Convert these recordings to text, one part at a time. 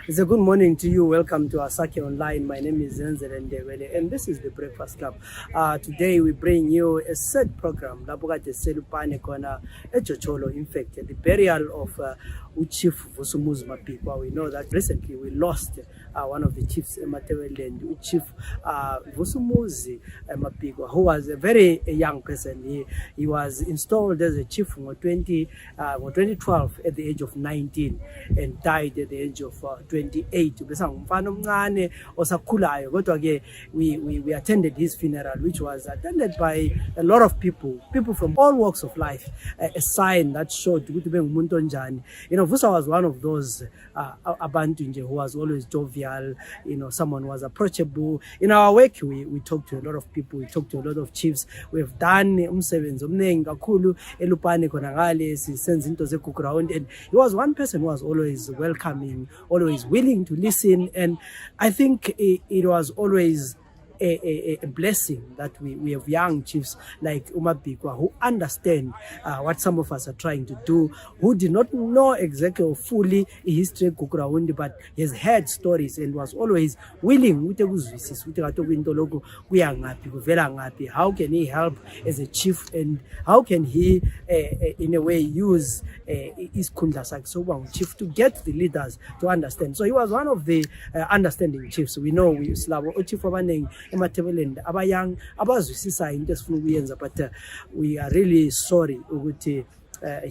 It's a good morning to you. Welcome to Asake Online. My name is Zenzele and Ndebele, and this is the Breakfast Club. Today we bring you a set program. Lupane kona echocholo. In fact, the burial of Chief Mabhikwa. We know that recently we lost one of the chiefs in Ndebele, Chief Mabhikwa, who was a very young person. He was installed as a chief in 2012 at the age of 19 and died at the age of 28. We attended his funeral, which was attended by a lot of people from all walks of life. A sign that showed Vusa was one of those abantu who was always jovial. Someone who was approachable. In our work, we talked to a lot of people. We talked to a lot of chiefs. We've done umsebenzi omningi kakhulu Lupane konagale sisenza into ze-ground, and he was one person who was always welcoming, always willing to listen, and I think it was always a blessing that we have young chiefs like Mabika who understand what some of us are trying to do, who did not know exactly or fully history Kukurawundi, but he has heard stories and was always willing. How can he help as a chief, and how can he in a way use his kundla chief to get the leaders to understand? So he was one of the understanding chiefs. We know we chief ematebeleni abayang abazwisisa into esifuna ukuyenza, but we are really sorry ukuthi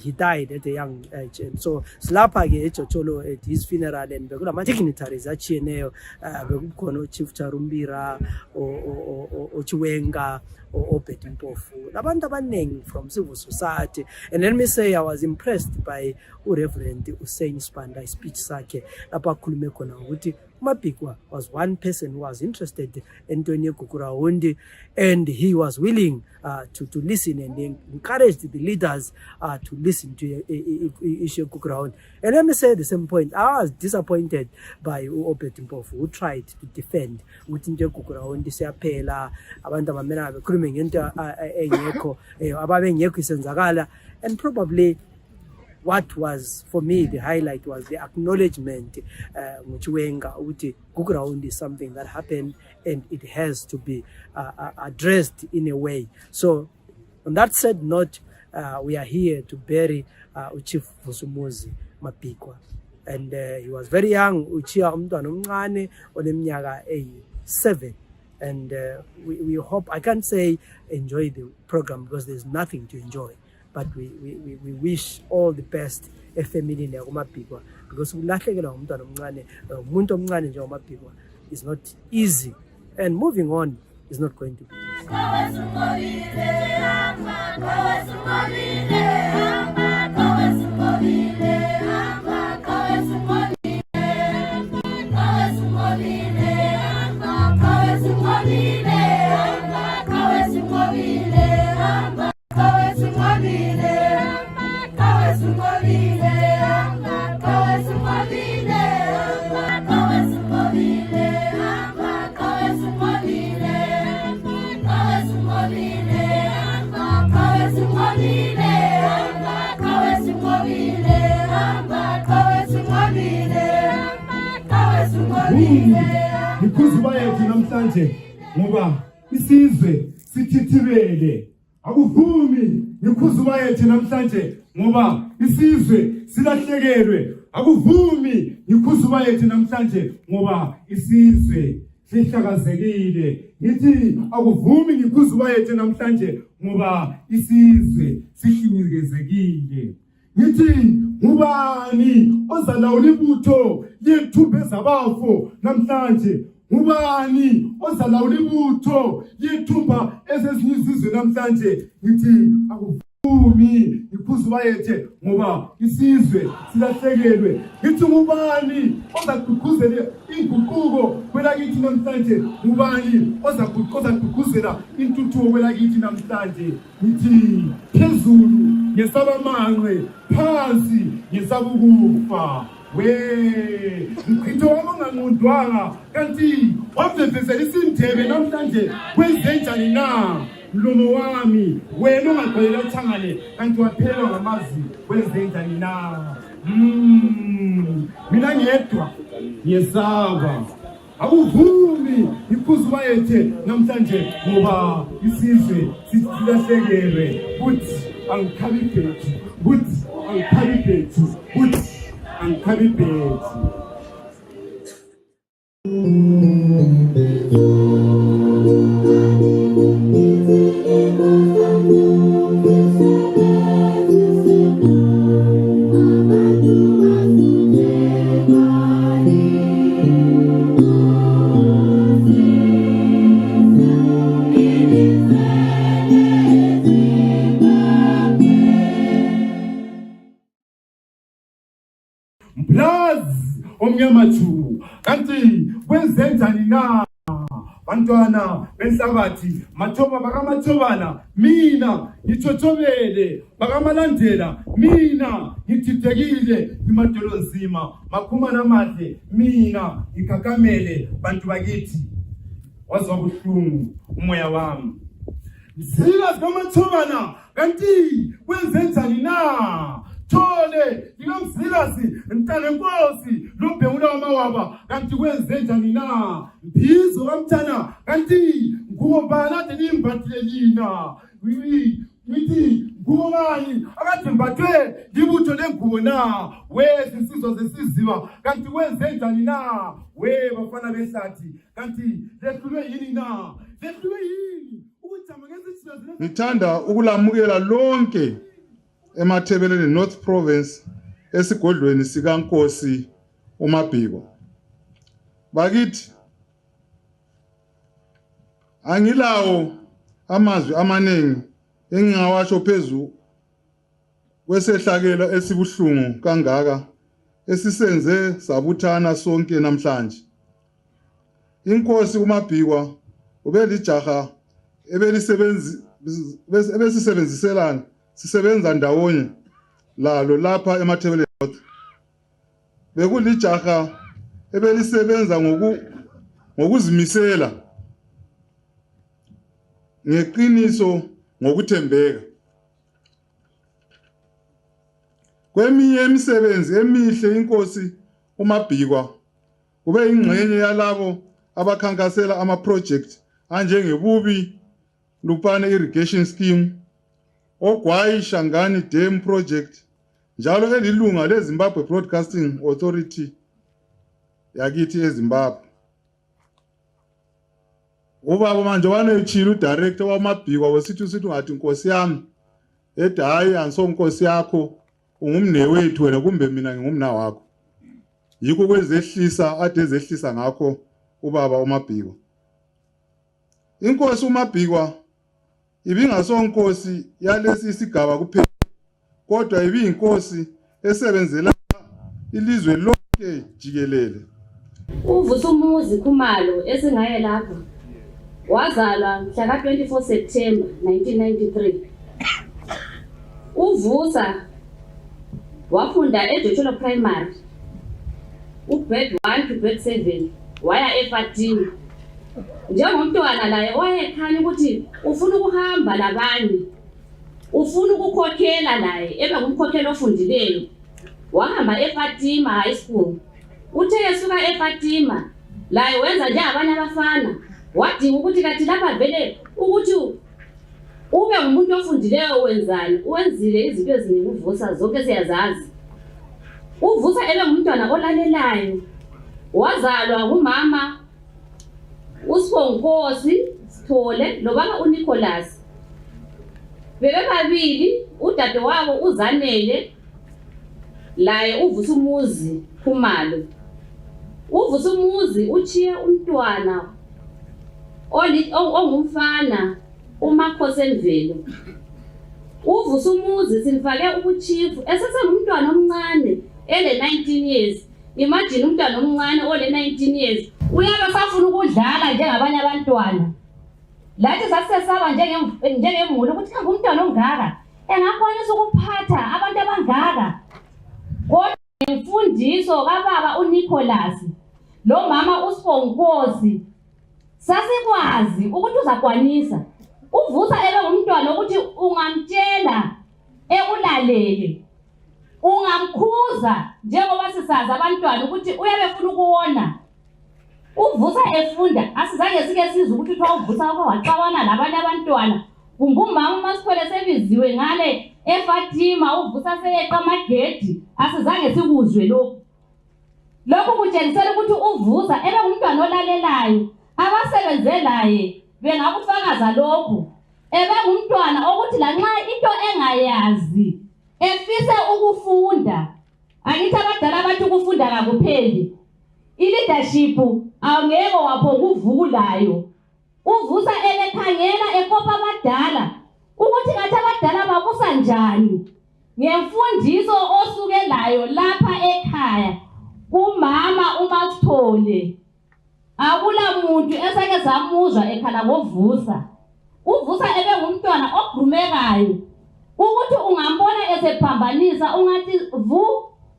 he died at a young age. And so silapha ke eJocholo at his funeral, and bekulama dignitaries achiyeneyo, bekukhona Chief Charumbira o Chiwenga or Obed Mpofu, abantu abaningi from civil society. And let me say, I was impressed by Reverend Hussein Spanda speech sakhe lapha khulume khona ukuthi Mabhikwa was one person who was interested in Kukurawundi, and he was willing to listen and encourage the leaders to listen to issue Kukurawundi. And let me say the same point. I was disappointed by Obed Mpofu, who tried to defend Kukurawundi siyaphela abantu abamena bekhulume ngento engekho ababengekho isenzakala. And probably what was for me the highlight was the acknowledgement Kukurawundi is something that happened and it has to be addressed in a way. So on that said note, we are here to bury Chief Mabhikwa, and he was very young. Age 7, and we hope, I can't say enjoy the program because there's nothing to enjoy, but we wish all the best a family ne Mabhikwa, because umuntu omncane nje Mabhikwa is not easy, and moving on is not going to be Nikuzuba yethu namhlanje ngoba isizwe sithithibele. Akuvumi nikuzuba yethu namhlanje ngoba isizwe silahlekelwe. Akuvumi nikuzuba yethu namhlanje ngoba isizwe sihlakazekile. Ngithi akuvumi nikuzuba yethu namhlanje ngoba isizwe sihlinyekezekile. Ngithi ngubani ozalawula ibutho yethumbe zabafo namhlanje? Ngubani ozalawula ibutho yethumba ezezinye izizwe namhlanje? Ngithi akuvumi nikuzuba yethu ngoba isizwe silahlekelwe. Ngithi ngubani ozagqugquzela inguquko kwelakithi namhlanje? Ngubani ozagqugquzela intuthuko kwelakithi namhlanje? Ngithi phezulu ngesabamanqe, phansi ngesabukufa. We mkhitho wamangangqondwanga kanti wavevezela isindebe namhlanje kwenzenjani na? Mlomo wami wena ungagqwelela thangane kanti waphelwa ngamazi kwenzenjani na? Mina ngedwa Yesaba. Akuvumi ikhuzu wayethe namhlanje ngoba isizwe silahlekelwe kuthi angikhabibhethu kuthi angikhabibhethu kuthi angikhabibhethu. Omnyamathu kanti kwenzenzani na bantwana benhlabathi mathoba bakamathobana mina ngithothobele bakamalandela mina ngithithekile imadolo nzima makhumana amahle mina ngikakamele bantu bakithi wazwa ubuhlungu umoya wami zila zikamathobana kanti kwenzenzani na Tole, nginomzilasi, ntale nkosi, lobhewula wamawaba, kanti kwenzenjani na? Mbizo kamthana, kanti ngubani ade nimbathile yina? Ngithi ngubani akade mbathwe libutho lengubo na? Wezi insizwa zesiziba, kanti kwenzenjani na? We bafana behlathi, kanti lehlulwe yini na? Lehlulwe yini? Ukujama ngezitshiza zile. Ngithanda ukulamukela lonke eMathebeleni North Province esigodlweni sikaNkosi uMabhikwa. Bakithi angilawo amazwi amaningi engingawasho phezulu kwesehlakelo esibuhlungu kangaka esisenze sabuthana sonke namhlanje. Inkosi uMabhikwa ubelijaha ebesisebenziselana sisebenza ndawonye lalo lapha eMathebeleni North. Bekulijaha ebelisebenza ngokuzimisela ngeqiniso ngokuthembeka. Kweminye imisebenzi emihle inkosi uMabhikwa kube ingxenye yalabo abakhankasela ama-project anjengebubi Lupane irrigation scheme, Ogwayi Shangani Dam project, njalo elilunga leZimbabwe Broadcasting Authority yakithi eZimbabwe. Ubaba manje wanechila udirector waMabhikwa wesithi ngathi Nkosi yami ethi hayi ansonkosi yakho ungumnewethu wena kumbe mina ngingumna wakho. Yikho kwezehlisa ade ezehlisa ngakho ubaba uMabhikwa. Inkosi uMabhikwa ibingasonkosi yalesi isigaba kuphela, kodwa ibiyinkosi esebenzela ilizwe lonke jikelele. UVusumuzi Khumalo esingaye lapha wazalwa mhla ka-24 September 1993. Uvusa wafunda eJosholo Primary, grade 1 to grade 7, waya eFatini. Njengomntwana laye wayekhanya ukuthi ufuna ukuhamba labanye, ufuna ukukhokhela naye ebe ngumkhokheli ofundileyo. Wahamba eFatima High School. Uthe esuka eFatima laye wenza njengabanye abafana, wadinga ukuthi kathi lapha vele ukuthi ube ngumuntu ofundileyo wenzani, wenzile izinto eziningi uVusa zonke siyazazi. UVusa ebe ngumntwana olalelayo, wazalwa ngumama uSibonkosi Sithole nobaba uNicholas. Bebebabili, udade wabo uZanele laye uVusumuzi Khumalo. uVusumuzi uchiye umntwana ongumfana uMakhosenvelo. uVusumuzi simfake ubuchief esesengumntwana omncane ele 19 years. Imagine umntwana omncane ole 19 years uyabe safuna ukudlala njengabanye abantwana. Lathi sasesaba njengemuli ukuthi kambe umntwana ongaka engakwanisa ukuphatha abantu abangaka. Kodwa imfundiso kababa uNicholas lo mama uSibonkosi sasikwazi ukuthi uzakwanisa. UVusa ebe ngumntwana ukuthi ungamtshela ekulalele, ungamkhuza Uvuza njengoba sisazi abantwana ukuthi uyabefuna ukuwona. Uvuza efunda asizange sike sizwe ukuthi uthiwa uvusa waxabana nabanye abantwana. Umama uMasipole sebiziwe ngale eFatima uvusa seyeqa amagedi asizange sikuzwe lokho. Lokho kutshengisela ukuthi uvuza ebe ngumntwana olalelayo abasebenze naye bengakufakaza lokho. Ebe ngumntwana ukuthi lanxa into engayazi efise ukufunda. Angithi abadala bathi ukufunda kakupheli. I-leadership awungeke waphokuvulayo. Uvusa elekhangela ekopa abadala ukuthi ngathi abadala babusa njani ngemfundiso osukelayo lapha ekhaya kumama uMasithole. Akula muntu esake samuzwa ekhala ngovusa. Uvusa ebe ngumntwana ogqumekayo ukuthi ungambona esephambanisa ungathi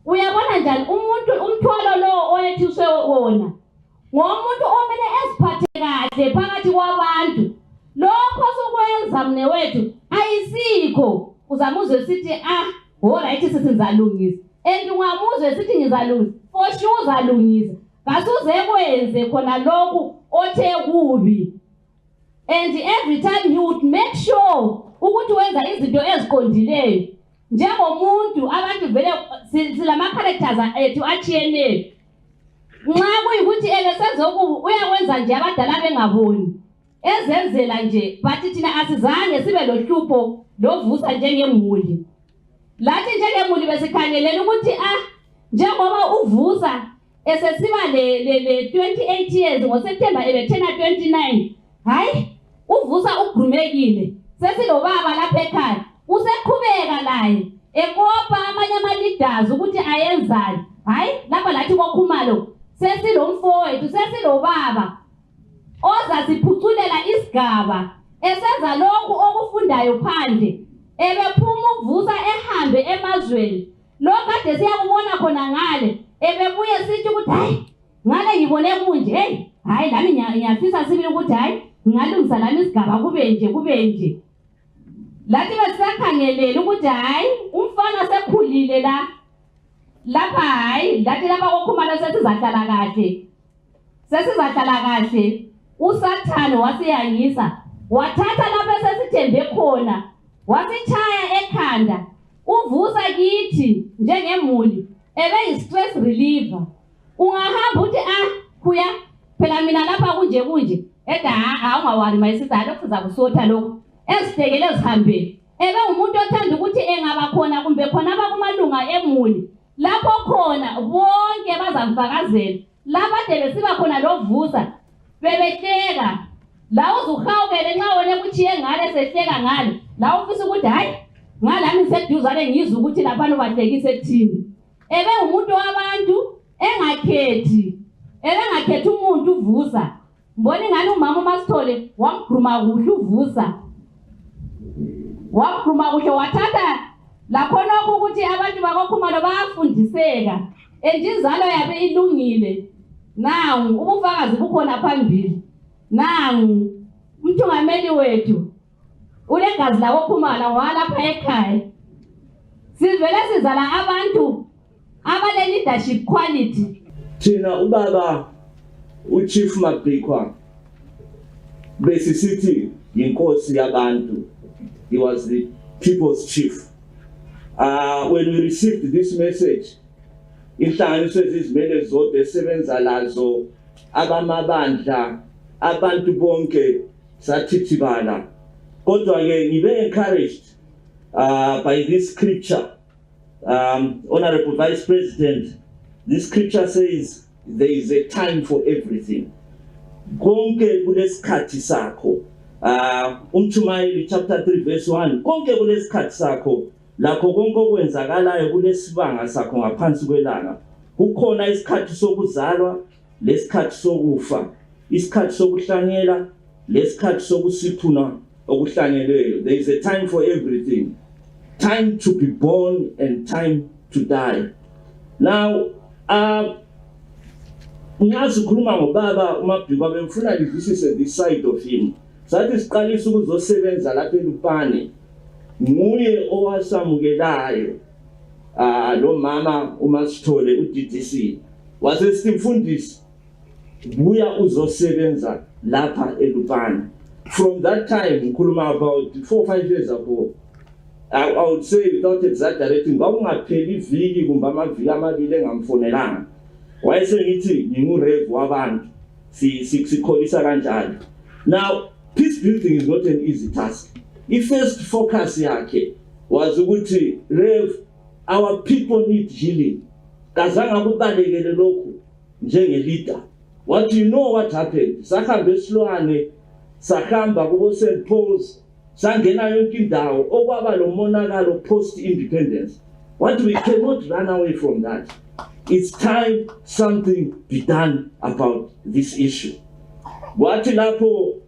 uyabona njani umuntu umthwalo lo oyethiswe wona ngomuntu omele eziphathe kahle phakathi kwabantu. Lokho sokwenza mne wethu ayisikho. Uzamuzwe sithi alright sithi ngizalungisa. And ungamuzwe sithi ngizalungisa. For sure uzalungisa. Kasuze kwenze khona lokhu othe kubi. And every time he would make sure ukuthi wenza izinto eziqondileyo. Njengomuntu abantu vele silama characters ethu achiyeneyo. Nxa kuyikuthi ebesenzokubu uyakwenza nje abadala bengaboni. Ezenzela nje bathi thina asizange sibe lohlupho lovusa njengemuli. Lathi njengemuli besikhangelela ukuthi njengoba uvusa esesiba le 28 years ngoSeptember ebethena 29. Hayi uvusa ugrumekile. Sesilobaba lapha ekhaya. Useqhubeka naye ekopa amanye ama-leaders ukuthi ayenzani. Hayi lapha lathi kokhumalo sesilomfowethu sesilobaba ozasiphuculela isigaba esenza lokhu okufundayo phandle. Ebephuma uvusa ehambe emazweni. Lokho kade siyakubona khona ngale ebebuye sithi ukuthi hayi ngale ngibone kunje. Hayi lami ngiyafisa sibili ukuthi hayi ngalungisa lami isigaba kube nje. Lathi besakhangelela ukuthi hayi umfana sekhulile lapha hayi lathi lapha kokhumalo sesizahlala kahle. Usathane wasiyangisa wathatha lapha sesithembe khona wasichaya ekhanda. Uvusa kithi njengemuli ebe yi-stress reliever. Ungahamba uthi kuya phela mina lapha kunje ungawari my sister lokho zakusotha lokho esitekele ezihambeni. Ebe umuntu othanda ukuthi engaba khona kumbe khona abakumalunga emuli lapho khona bonke bazamfakazela. Lapha besiba khona lovusa bebehleka. La uzuhawukele nxa wena kuchiye ngale sehleka ngale. La ufisa ukuthi hayi ngalami ngiseduzane ngizwe ukuthi lapha bahlekise ekuthini. Ebe umuntu wabantu engakhethi umuntu uvusa. Mbona ngani umama uMasithole wamgruma kuhle uvusa. Wamgruma kuhle wathatha lakhona ukuthi abantu bakokhumalo bayafundiseka. Inzalo yabe ilungile. Nangu ubufakazi bukhona phambili. Nangu umthungameli wethu ulegazi lakokhumalo walapha ekhaya. Sivele sizala abantu abale leadership quality. Thina ubaba uChief Mabhikwa besisithi inkosi yabantu. He was the people's chief. When we received this message, inhlanganiso ezizimele zodwa esebenza lazo abamabandla abantu bonke sathithibala. Kodwa ke ngibe encouraged by this scripture. Honorable Vice President, this scripture says there is a time for everything. Konke kulesikhathi sakho. Umtshumayeli chapter 3 verse 1. Konke kulesikhathi sakho. Lakho konke okwenzakalayo kulesibanga sakho ngaphansi kwelanga. Kukhona isikhathi sokuzalwa, lesikhathi sokufa, isikhathi sokuhlanyela, lesikhathi sokusiphuna okuhlanyelweyo. There is a time for everything. Time to be born and time to die. Now, ngazikhuluma ngobaba uMabhikwa bemfuna livisise this side of him. Sathi siqalisa ukuzosebenza lapha eLupane. Nguye owasamukelayo lo mama uMasithole uDDC wasesifundisi buya uzosebenza lapha eLupane. From that time ngikhuluma about 4 or 5 years ago, I would say without exaggerating, kwakungapheli iviki kumbe amaviki amabili engamfonelanga. Wayesengithi ngingurev wabantu sikholisa kanjalo. Now peace building is not an easy task. The first focus yakhe was ukuthi Rev, our people need healing. Kazanga kubalekele lokhu njenge leader. What you know what happened? Sakhamba esilwane, sakhamba kubo St. Paul's, sangena yonke indawo okwaba lo monakalo post independence. What we cannot run away from that. It's time something be done about this issue. Wathi lapho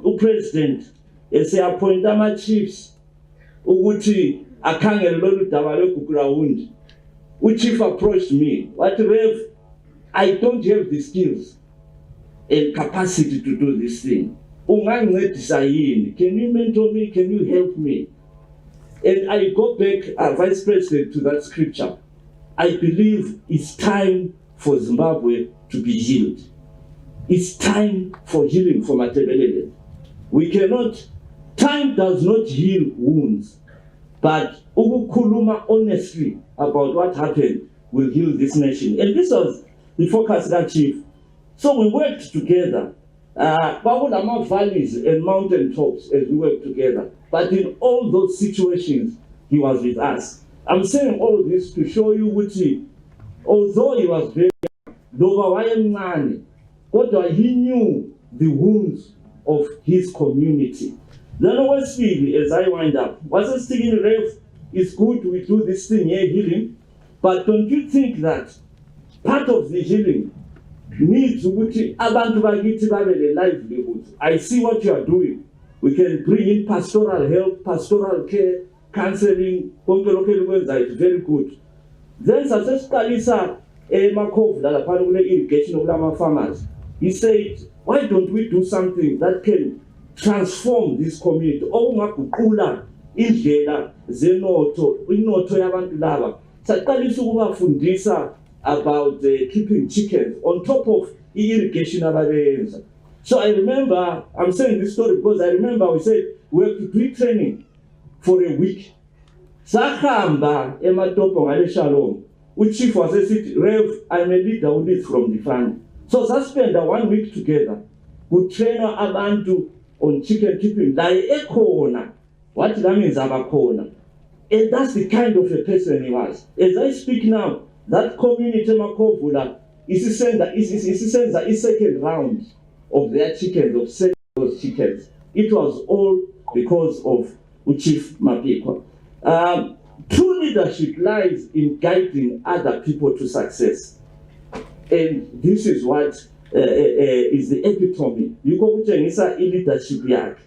upresident ese-appoint ama-chiefs ukuthi akhangele lolu daba lweGugurawundi, uchief approached me, wathi Rev, I don't have the skills and capacity to do this thing. Ungangincedisa yini? Can you mentor me? Can you help me? And I go back, Vice President, to that scripture. I believe it's time for Zimbabwe to be healed. It's time for healing for Ndebele. We cannot, time does not heal wounds, but ukukhuluma honestly about what happened will heal this nation. And this was the focus that Chief. So we worked together. Kwakuna valleys and mountain tops as we worked together. But in all those situations, he was with us. I'm saying all this to show you Uchi, although he was very young, he knew the wounds of his community. Then always feel, as I wind up, was it thinking, Rev, it's good we do this thing here, healing, but don't you think that part of the healing needs Uchi abantu bakithi babe livelihood? I see what you are doing. We can bring in pastoral help, pastoral care, counseling, it's very good. Then Saseskalisa Makov, that part of the irrigation of our farmers, he said, why don't we do something that can transform this community? Indlela zenoto yabantu laba. Saqalisa ukubafundisa about keeping chickens on top of irrigation abayenza. So I remember, I'm saying this story because I remember we said we have to do training for a week. Sakhamba ematopo ngale Shalom. Chief was said, Rev, I'm a leader who leads from the front. So I spent 1 week together. We train abantu on chicken keeping. What that means abakona. And that's the kind of a person he was. As I speak now, that community Makovula is a second round of their chickens, of selling those chickens. It was all because of Chief Mabhikwa. True leadership lies in guiding other people to success. And this is what is the epitome. You go with leadership yak.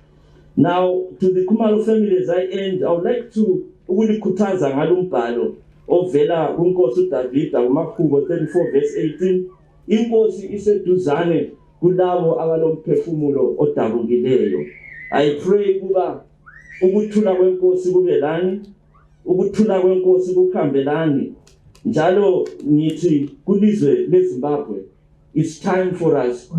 Now, to the Kumalo family as I end, I would like to ulikutaza ngalumbhalo ovela kuNkosi uDavid uMakhubo 34 verse 18. Inkosi iseduzane kulabo abalomphefumulo odabukileyo. I pray kuba ukuthula kwenkosi kube lani, ukuthula kwenkosi kukhambelani. Njalo ngithi kulizwe leZimbabwe, it's time for us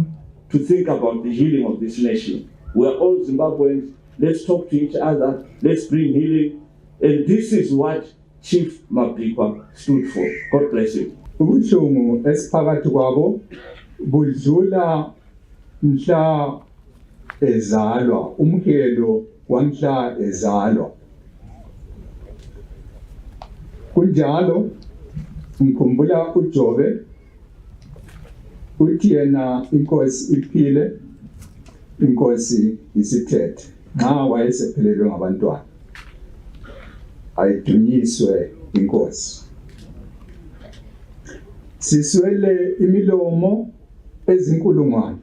to think about the healing of this nation. We are all Zimbabweans. Let's talk to each other. Let's bring healing. And this is what Chief Mabhikwa stood for. God bless you. Ubuhlungu esiphakathi kwabo budlula mhla ezalwa, umhelo wamhla ezalwa. Kunjalo ngikhumbula uJobe uthi yena inkosi iphile, inkosi isithethe. Nxa wayesephelelwe ngabantwana ayidunyiswe inkosi. Siswele imilomo ezinkulungwane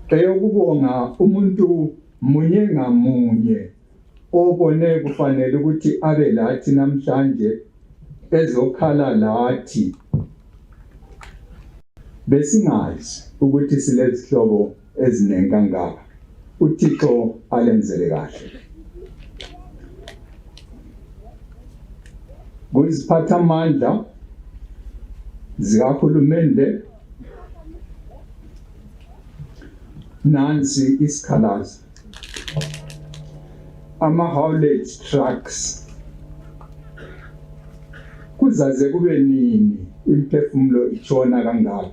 eyokubonga umuntu munye ngamunye obone kufanele ukuthi abe lathi namhlanje ezokhala lathi. Besingazi ukuthi silezihlobo ezinengi kangaka. uThixo alenzele kahle. kuziphathamandla zikahulumende nansi isikhalazo ama-haulage trucks kuzaze kube nini imphefumulo itshona kangaka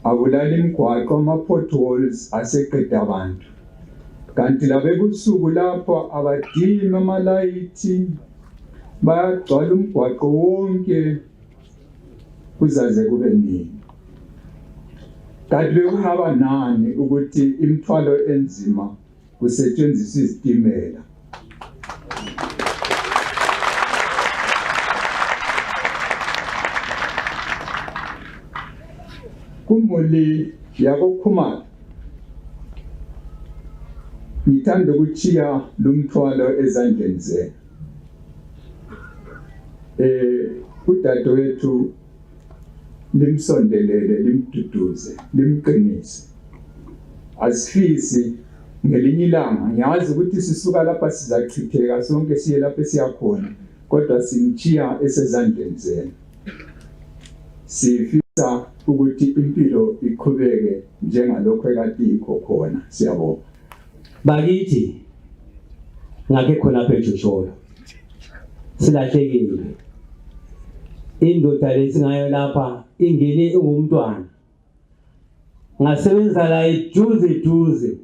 abulala imigwaqo ama-potholes aseqeda abantu kanti labebusuku lapho abadimi amalayithi bayagcwala umgwaqo wonke kuzaze kube nini kanti bekungaba nani ukuthi imithwalo enzima kusetshenziswa izitimela kumuli yakokhumalo ngithanda ukuchiya lumthwalo ezandleni zenu udadewethu limsondelele limduduze limqinise asifisi ngelinye ilanga ngiyazi ukuthi sisuka lapha sizachitheka sonke siye lapha siyakhona kodwa simchiya esezandleni zenu sifisa ukuthi impilo iqhubeke njengalokho ekade ikho khona siyabonga bakithi ngake khona phezulu silahlekile indoda lesingayo lapha ingene ungumntwana ngasebenza la eduze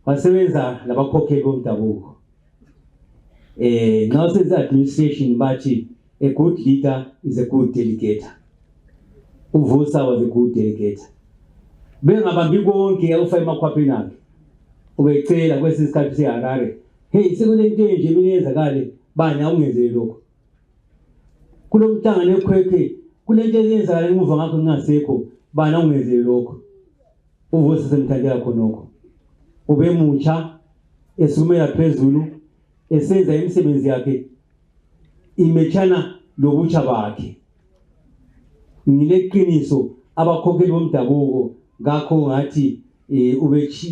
wasebenza labakhokheli bomdabuko now since administration bathi a good leader is a good delegator uvusa was a good delegator bengabambi konke akufa emakhwapheni akhe ubecela kwesisikhathi seHarare hey sekunento nje mina yenzakale bani awungenzele lokho kulomhlangano ekhwekhe kulento eyenzakala emuva ngakho ngingasekho bani awungenzele lokho uvusa semthandela khonokho ube mutsha esumela phezulu esenza imisebenzi yakhe imechana lobutsha bakhe ngileqiniso abakhokheli bomdabuko ngakho ngathi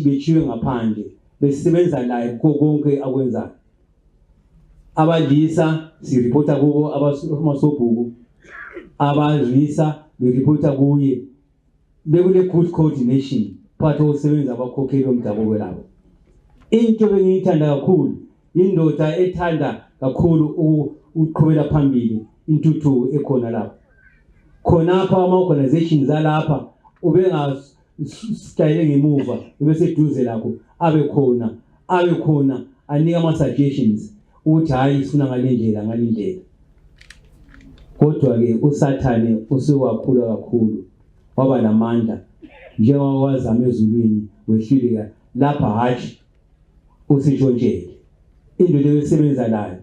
bechiwe ngaphandle besebenza la konke akwenza abadlisa sirepota kubo abasobhuku abadlisa berepota kuye bekule good coordination phakathi kokusebenza abakhokheli bomdabuko labo into bengiyithanda kakhulu indoda ethanda kakhulu ukuqhubela phambili intuthu ekhona lapho khonapha ama-organizations alapha ubengasitayele ngemuva ubeseduze lakho abe khona anika ama-suggestions ukuthi hayi sifuna ngalindlela kodwa-ke usathane usewakhula kakhulu waba namandla njengoba wazama ezulwini wehluleka lapha hatshi usitshontshele indoda esebenza nayo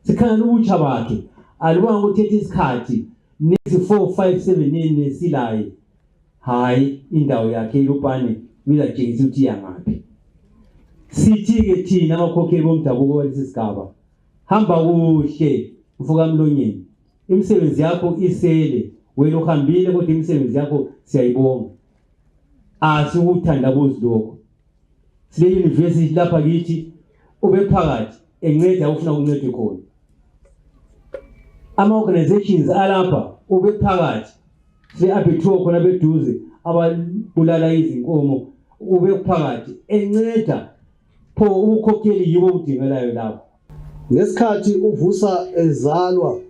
sikhangela ubutsha bakhe alibanga ukuthetha isikhathi nezi 4 5 7 nesilaye hayi indawo yakhe Lupane bizatshengisa ukuthi yangaphi sithi-ke thina abakhokheli bomdabuko walesi sigaba hamba kuhle uvuka emlonyeni imisebenzi yakho isele wena uhambile kodwa imisebenzi yakho siyayibonga asukuthandabuzi lokho sile university lapha kithi ube phakathi enceda ufuna ukuncedwe khona ama-organizations alapha ube phakathi sile abethuwa khona beduze ababulala izinkomo ube phakathi enceda pho ukukhokheli yibo udingelayo lapho ngesikhathi uvusa ezalwa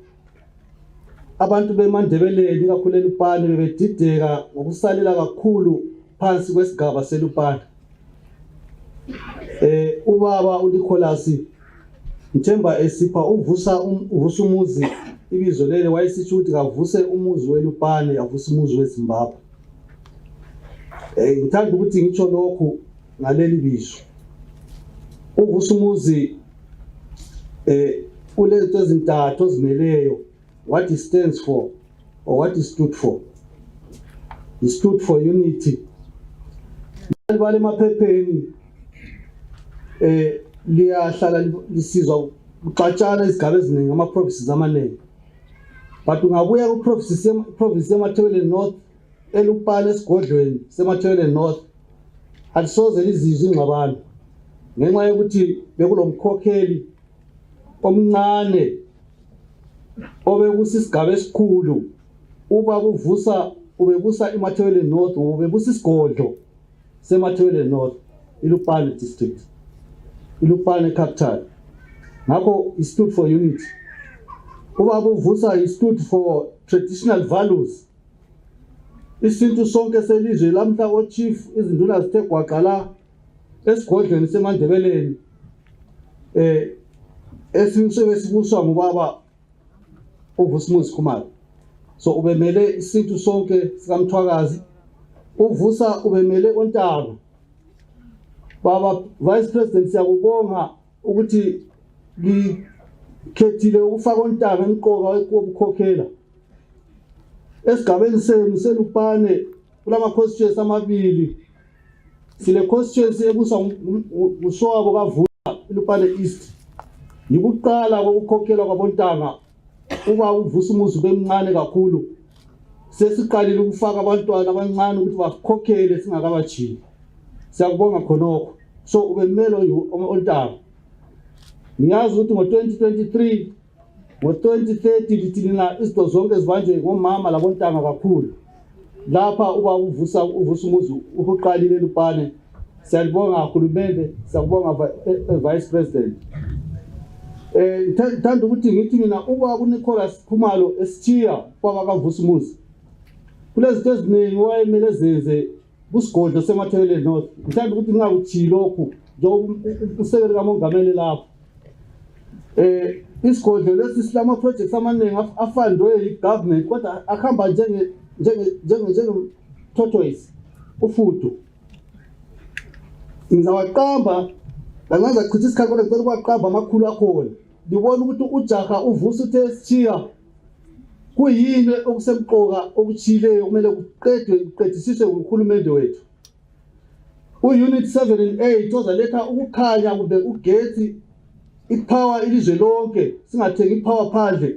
abantu beMandebeleni kakhulu eLupane bebedideka ngokusalela kakhulu phansi kwesigaba seLupane ubaba uNicholas Mthemba esipha uvusa umuzi ibizo lele wayesithi ukuthi kavuse umuzi weLupane avuse umuzi weZimbabwe ngithanda ukuthi ngitsho lokhu ngaleli bizo uvusa umuzi ulezinto ezintathu ezimeleyo what it stands for or what it stood for. It stood for unity. Bale emaphepheni liyahlala lisizwa uxatshana izigaba eziningi ama-provinces amaningi but ungabuya ku-province yemathebeleni north eLupane esigodlweni semathebeleni north alisoze lizizwe ingxabano ngenxa yokuthi bekulomkhokheli omncane obekusisigaba esikhulu uba kuvusa ubebusa iMathebele North ubebusa isigodlo seMathebele North iLupane district iLupane capital ngakho it stood for unity. Uba kuvusa it stood for traditional values. Isintu sonke selizwe lamhla ochief izinduna zithe gwaqala esigodlweni seMandebeleni esibuswa ngubaba uVusumuzi Khumalo. So ubemele isintu sonke sikaMthwakazi uvusa ubemele ontanga. Baba Vice President siyakubonga ukuthi likhethile ukufaka ontanga emqoka wokukhokhela esigabeni senu seLupane kulama constituencies amabili sile constituency ebuswa ngusowabo kaVusa iLupane East yikuqala kokukhokhela kwabontanga uba uVusumuzi bemncane kakhulu sesiqalile ukufaka abantwana abancane ukuthi bakhokhele singakabajiki. Siyakubonga khonokho. So ubemelo ontanga. Ngiyazi ukuthi ngo2023 ngo2030 lithina izinto zonke ezibanjwe ngomama labontanga kakhulu. Lapha uba uVusumuzi uqalile eLupane. Siyabonga uhulumende, siyabonga Vice President. Ngithanda ukuthi ngithi mina uba uNicholas Khumalo esithiya kwaba kaVusumuzi. Kulezinto eziningi wayemele zenze kusigodlo seMathebele North. Ngithanda ukuthi ngingakuthi lokhu njengoba usekeli kamongameli lapho. Isigodlo lesi silama projects amaningi afundwe yigovernment kodwa akhamba njenge tortoise ufudo. Ngizawaqamba langaza kuchitha isikhathi kodwa ngicela ukuwaqamba amakhulu akhona. Ngibona ukuthi uJaga uvusa uthe esithiya kuyini okusemqoka okuchileyo kumele kuqedisiswe uhulumende wethu. Unit 7 and 8 ozaletha ukukhanya kumbe ugesi ipower ilizwe lonke singathengi ipower phandle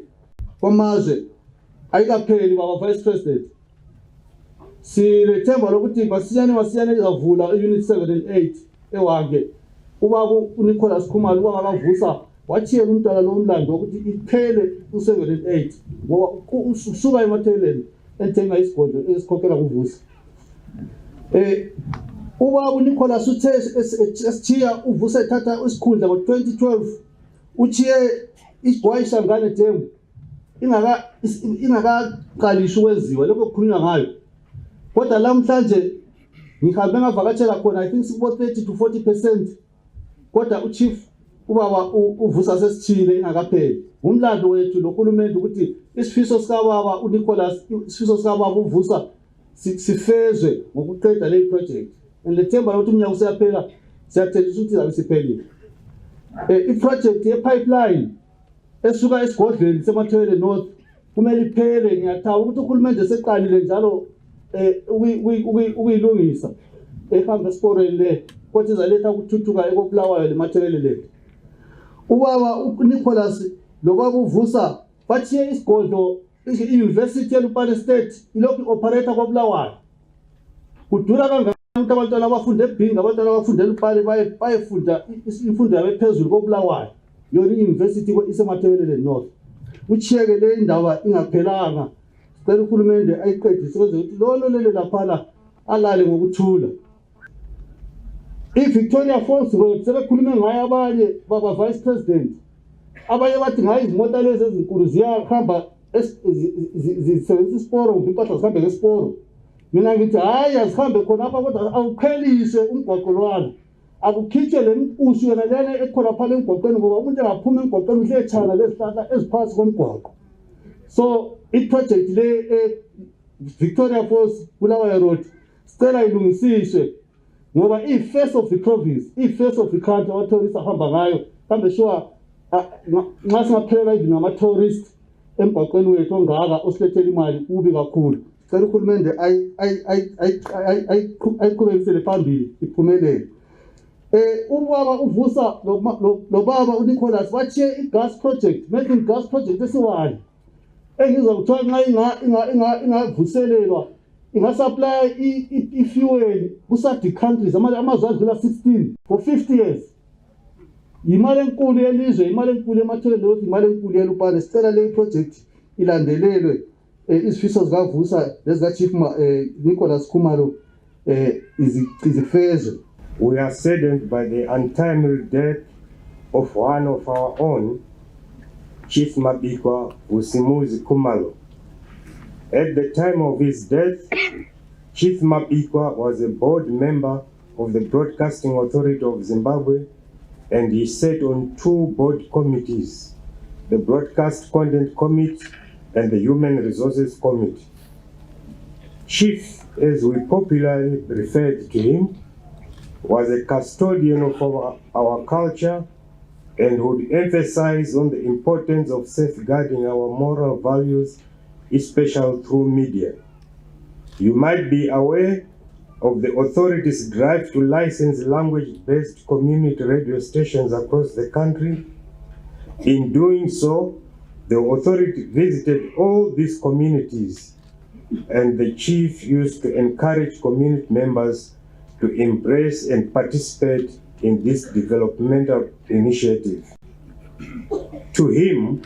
kwamazwe ayikapheli baba Vice President. Silethemba lokuthi masiyane izavula unit 7 and 8 ewange ubaba uNicholas Khumalo uba bavusa wathiyela umntwana lo umlando ukuthi iphele u7 and 8 ngoba usuka eMathebeleni enthenga isigodlo esikhokhela kuvusa. Ubaba uNicholas uthe esithiya uvusa ethatha isikhundla ngo2012 uthiye igwayisha ngane demu ingakaqalisha ukwenziwa lokho kukhulunywa ngayo. Kodwa namhlanje ngihambe ngavakatshela khona I think sibo 30 to 40%. Kodwa uchief ubaba uvusa sesithile ingakapheli. Umlando wethu nohulumende ukuthi isifiso sikababa uNicholas isifiso sikababa uvusa sifezwe ngokuqeda le project. Ngilethemba ukuthi umnyaka useyaphela siyathelisa ukuthi zabe siphelile. I-project ye-pipeline esuka esigodlweni seMathebele North kumele iphele. Ngiyathaba ukuthi uhulumende seqalile njalo ukuyilungisa ehamba esporeni le kodwa izaletha ukuthuthuka ekobulawayo leMathebele le. Ubaba uNicholas lo baba uvusa bathiye isigodlo i-University yeLupane State ilokhu operator kobulawayo. Kudura kangaka ukuthi abantwana abafunda eBhinga abantwana abafunda eLupane bayefunda imfundo yabephezulu kobulawayo yona i-University iseMathebele North. Uchiyeke le indaba ingaphelanga. Sicela uhulumende ayiqedise ukuze ukuthi lolo lele laphala alale ngokuthula. iVictoria Falls Road sebekhulume ngayo abanye baba Vice President. Abanye bathi ngayo izimota lezi ezinkulu ziyahamba zisebenzisa isiporo impahla zihambe ngesiporo. Mina ngithi hayi azihambe khona apha kodwa awuqhelise umgwaqo lwana. Akukhithe le mpusu yona lena ekhona phala emgwaqweni ngoba umuntu engaphuma emgwaqweni uhlechana lezihlahla eziphansi komgwaqo. So i-project le Victoria Falls Bulawayo Road sicela ilungisiswe ngoba i-face of the province, i-face of the country ama-tourists ahamba ngayo. Kambe sure nxa singaphelela even ama-tourists emgwaqweni wethu ongaka osilethela imali ubi kakhulu. Sicela uhulumende ayiqhubekisele phambili iphumelele. Ubaba uvusa lo baba uNicholas bathiye i-gas project, making gas project esiwani. Engizwa kuthiwa nxa ingavuselelwa inga-supply i-fuel kusa-countries amazwe adlula 16 for 50 years. imali enkulu yelizwe, imali enkulu emathele, imali enkulu yeLupane. Sicela le project ilandelelwe izifiso zikaVusa lezika Chief Nicholas Khumalo izifezwe. We are saddened by the untimely death of one of our own, Chief Mabhikwa Khumalo. At the time of his death, Chief Mabhikwa was a board member of the Broadcasting Authority of Zimbabwe, and he sat on 2 board committees, the Broadcast Content Committee and the Human Resources Committee. Chief, as we popularly referred to him, was a custodian of our culture and would emphasize on the importance of safeguarding our moral values, especially through media. You might be aware of the authorities' drive to license language-based community radio stations across the country. In doing so, the authority visited all these communities, and the chief used to encourage community members to embrace and participate in this developmental initiative. To him,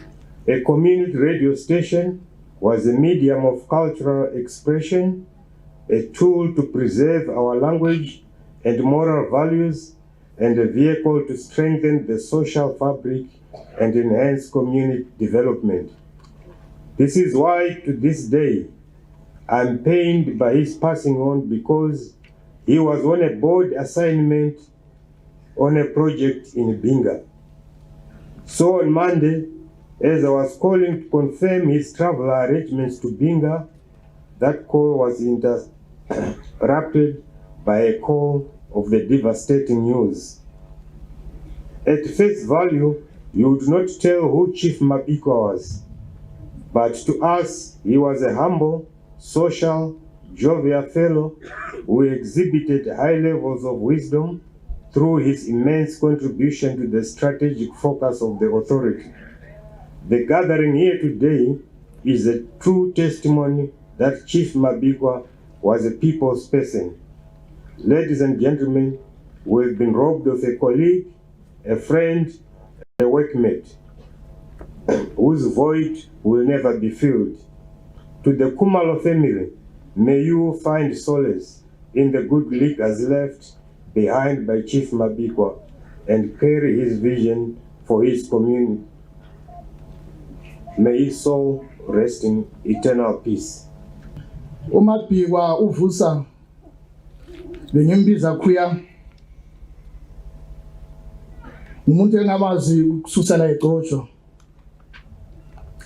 a community radio station was a medium of cultural expression, a tool to preserve our language and moral values, and a vehicle to strengthen the social fabric and enhance community development. This is why, to this day, I'm pained by his passing on, because he was on a board assignment on a project in Binga. So on Monday, as I was calling to confirm his travel arrangements to Binga, that call was interrupted by a call of the devastating news. At face value, you would not tell who Chief Mabhikwa was, but to us, he was a humble, social, jovial fellow who exhibited high levels of wisdom through his immense contribution to the strategic focus of the authority. The gathering here today is a true testimony that Chief Mabhikwa was a people's person. Ladies and gentlemen, we've been robbed of a colleague, a friend, a workmate, whose void will never be filled. To the Khumalo family, may you find solace in the good legacy left behind by Chief Mabhikwa and carry his vision for his community. May his soul rest in eternal peace. uMabhikwa uVusa bengimbiza kuya umuntu engamazi ukususela eGcotsho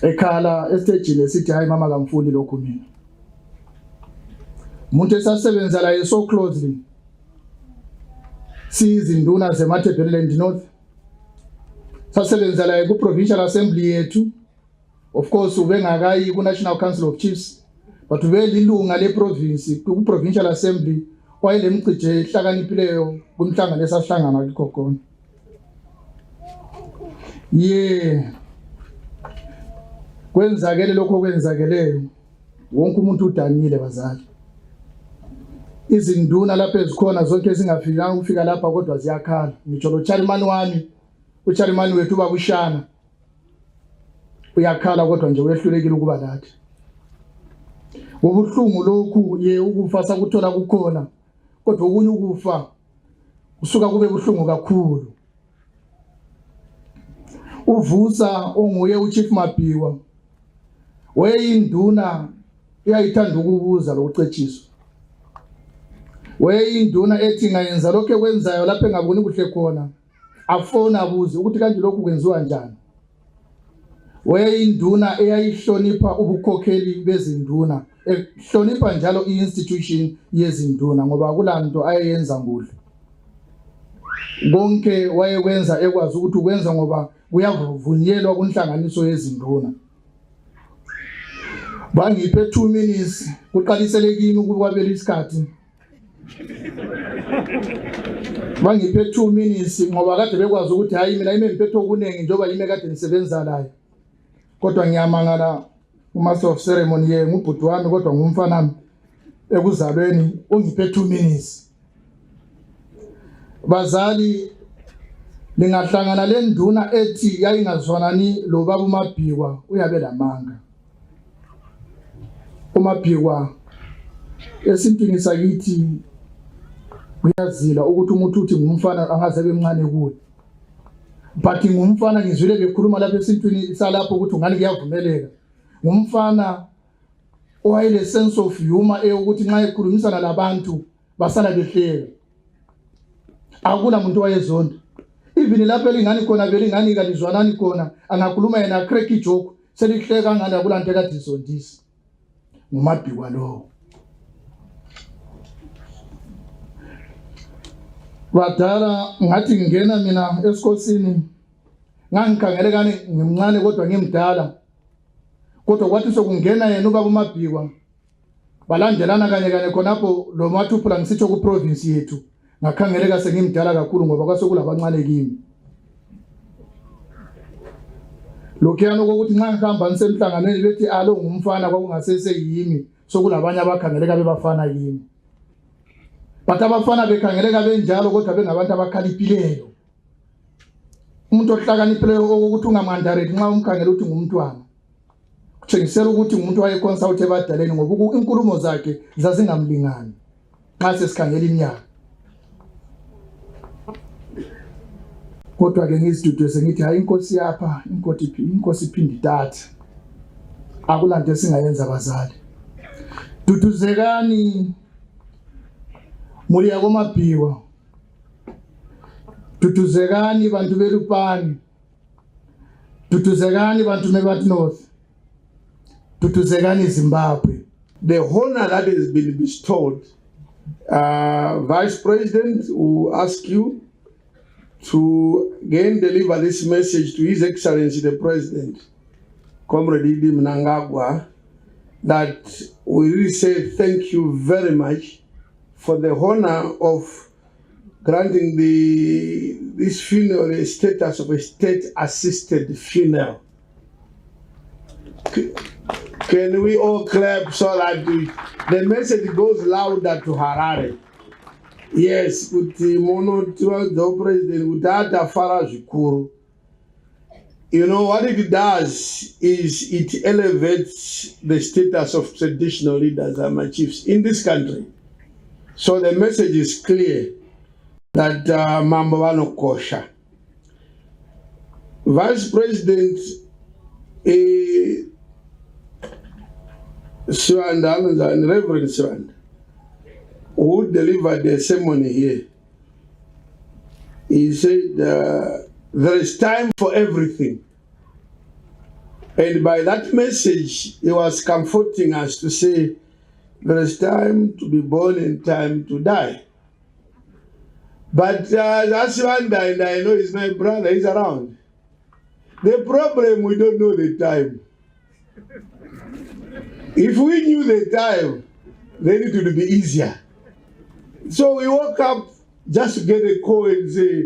ekhala estagini esithi hayi mama kamfuni lokho mina. Umuntu esasebenza la so closely sizinduna zeMatabeleland North, sasebenza la ku provincial assembly yethu. Of course ubengakayi ku National Council of Chiefs, but ubelilunga le province ku provincial assembly kwayile mcije ehlakaniphileyo kumhlangano esasihlangana kikho khona. Kwenzakele lokho kwenzakeleyo, wonke umuntu udanile bazali. Izinduna lapha ezikhona zonke ezingafikanga ukufika lapha kodwa ziyakhala. Ngitsho lo chairman wami, uchairman wethu babushana, uyakhala kodwa nje uyehlulekile ukuba lathi. Ubuhlungu lokhu ukufa sakuthola kukhona, kodwa okunye ukufa usuka kube buhlungu kakhulu. UVusa onguye uChief Mabhikwa weyinduna uyayithanda ukubuza lokucetshiswa. Weyinduna ethi ngayenza lokho ekwenzayo lapha engaboni kuhle khona, afona abuze ukuthi kanje lokhu kwenziwa njani. Weyinduna eyayihlonipha ubukhokheli bezinduna, ehlonipha njalo i-institution yezinduna ngoba akulanto ayenza ngudlu. Bonke wayekwenza ekwazi ukuthi ukwenza ngoba kuyavunyelwa kunhlanganiso yezinduna. Bangiphe 2 minutes kuqalisele kimi ukwabela isikhathi. Bangiphe 2 minutes ngoba kade bekwazi ukuthi hayi mina ngiphethe okunengi njoba yimi kade nisebenza layo. Kodwa ngiyamangala umaster of ceremony ngubhuti wami kodwa ngumfana nami ekuzalweni ongiphe 2 minutes. Bazali lingahlangana le nduna ethi yayingazwanani lo baba uMabhikwa uyabe lamanga. uMabhikwa esintwini sakithi uyazila ukuthi umuntu uthi ngumfana angaze bemncane kuwe. But ngumfana ngizwile bekhuluma lapha esintwini salapho ukuthi ngani kuyavumeleka. Ngumfana oyile sense of humor ukuthi nxa ekhulumisana labantu basala behleka. Akula muntu wayezonda. Even lapho elingani khona belingani kalizwanani khona angakhuluma yena cracky joke selihleka ngani akula nto ekade izondisa. nguMabhikwa lo. Badala ngathi ngingena mina esikhosini ngangikhangele kani ngimncane kodwa ngimdala. Kodwa kwathi sokungena yena ubaba uMabhikwa balandelana kanye khonapho lo mathuphula ngisitsho ku province yethu ngakhangeleka sengimdala kakhulu ngoba kwasekula abancane kimi. Lokuyana ukuthi nxa ngihamba nisemhlanganweni bethi alo ngumfana kwakungasese yimi sokulabanye abakhangeleka bebafana yimi. But abafana bekhangeleka benjalo kodwa bengabantu abakhaliphileyo. Umuntu ohlakaniphileyo ukuthi ungamandareti nxa umkhangela ukuthi ngumntwana. Kutshengisela ukuthi umuntu wayeconsult ebadaleni ngoba inkulumo zakhe zazingamlingani nxa sesikhangela iminyaka. Kodwa ke ngizidudu sengithi hayi inkosi yapha inkosi iphinde itathe. Akulanto esingayenza abazali. Duduzekani muri yako Mabhikwa. Duduzekani bantu beLupane. Duduzekani bantu meBat North. Duduzekani Zimbabwe. The honor that has been bestowed, Vice President will ask you to again deliver this message to His Excellency the President, Comrade Idi Mnangagwa, that we really say thank you very much for the honor of granting this funeral a status of a state-assisted funeral. Can we all clap so that the message goes louder to Harare? Yes, kuti mono the president utata fara zvikuru. You know what it does is it elevates the status of traditional leaders and my chiefs in this country. So the message is clear that mambo vano kosha. Vice President Swanda and Reverend Swanda, who delivered the ceremony here, he said there is time for everything. And by that message, he was comforting us to say there is time to be born and time to die. But that's one and I know he's my brother, he's around. The problem, we don't know the time. If we knew the time, then it would be easier. So we woke up just to get a call and say,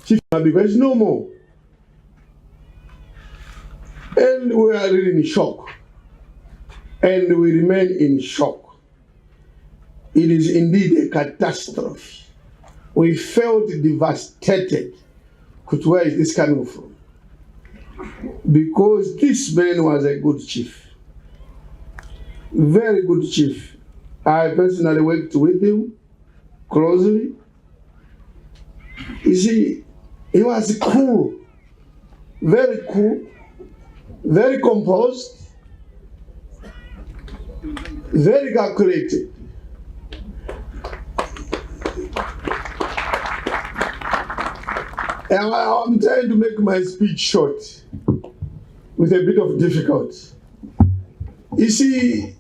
Chief Mabhikwa is no more. And we are really in shock. And we remain in shock. It is indeed a catastrophe. We felt devastated. Where is this coming from? Because this man was a good chief. Very good chief. I personally worked with him closely. You see, he was cool, very composed, very calculated. And I'm trying to make my speech short with a bit of difficulty. You see,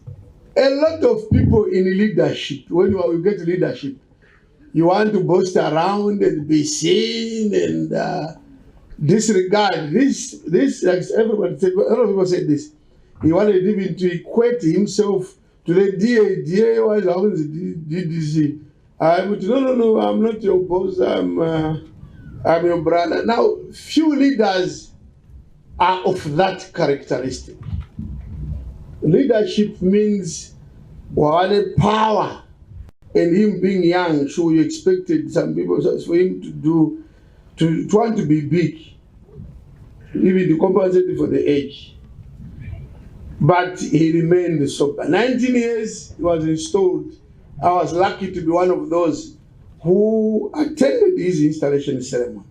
a lot of people in leadership, when you get leadership, you want to boast around and be seen and disregard this. Like everyone said, a lot of people said this. He wanted even to equate himself to the DA. DA was always the DDC. No, I'm not your boss. I'm your brother. Now, few leaders are of that characteristic. Leadership means power and him being young, so you expected some people for him to want to be big, even to compensate for the age. But he remained sober. 19 years he was installed. I was lucky to be one of those who attended his installation ceremony.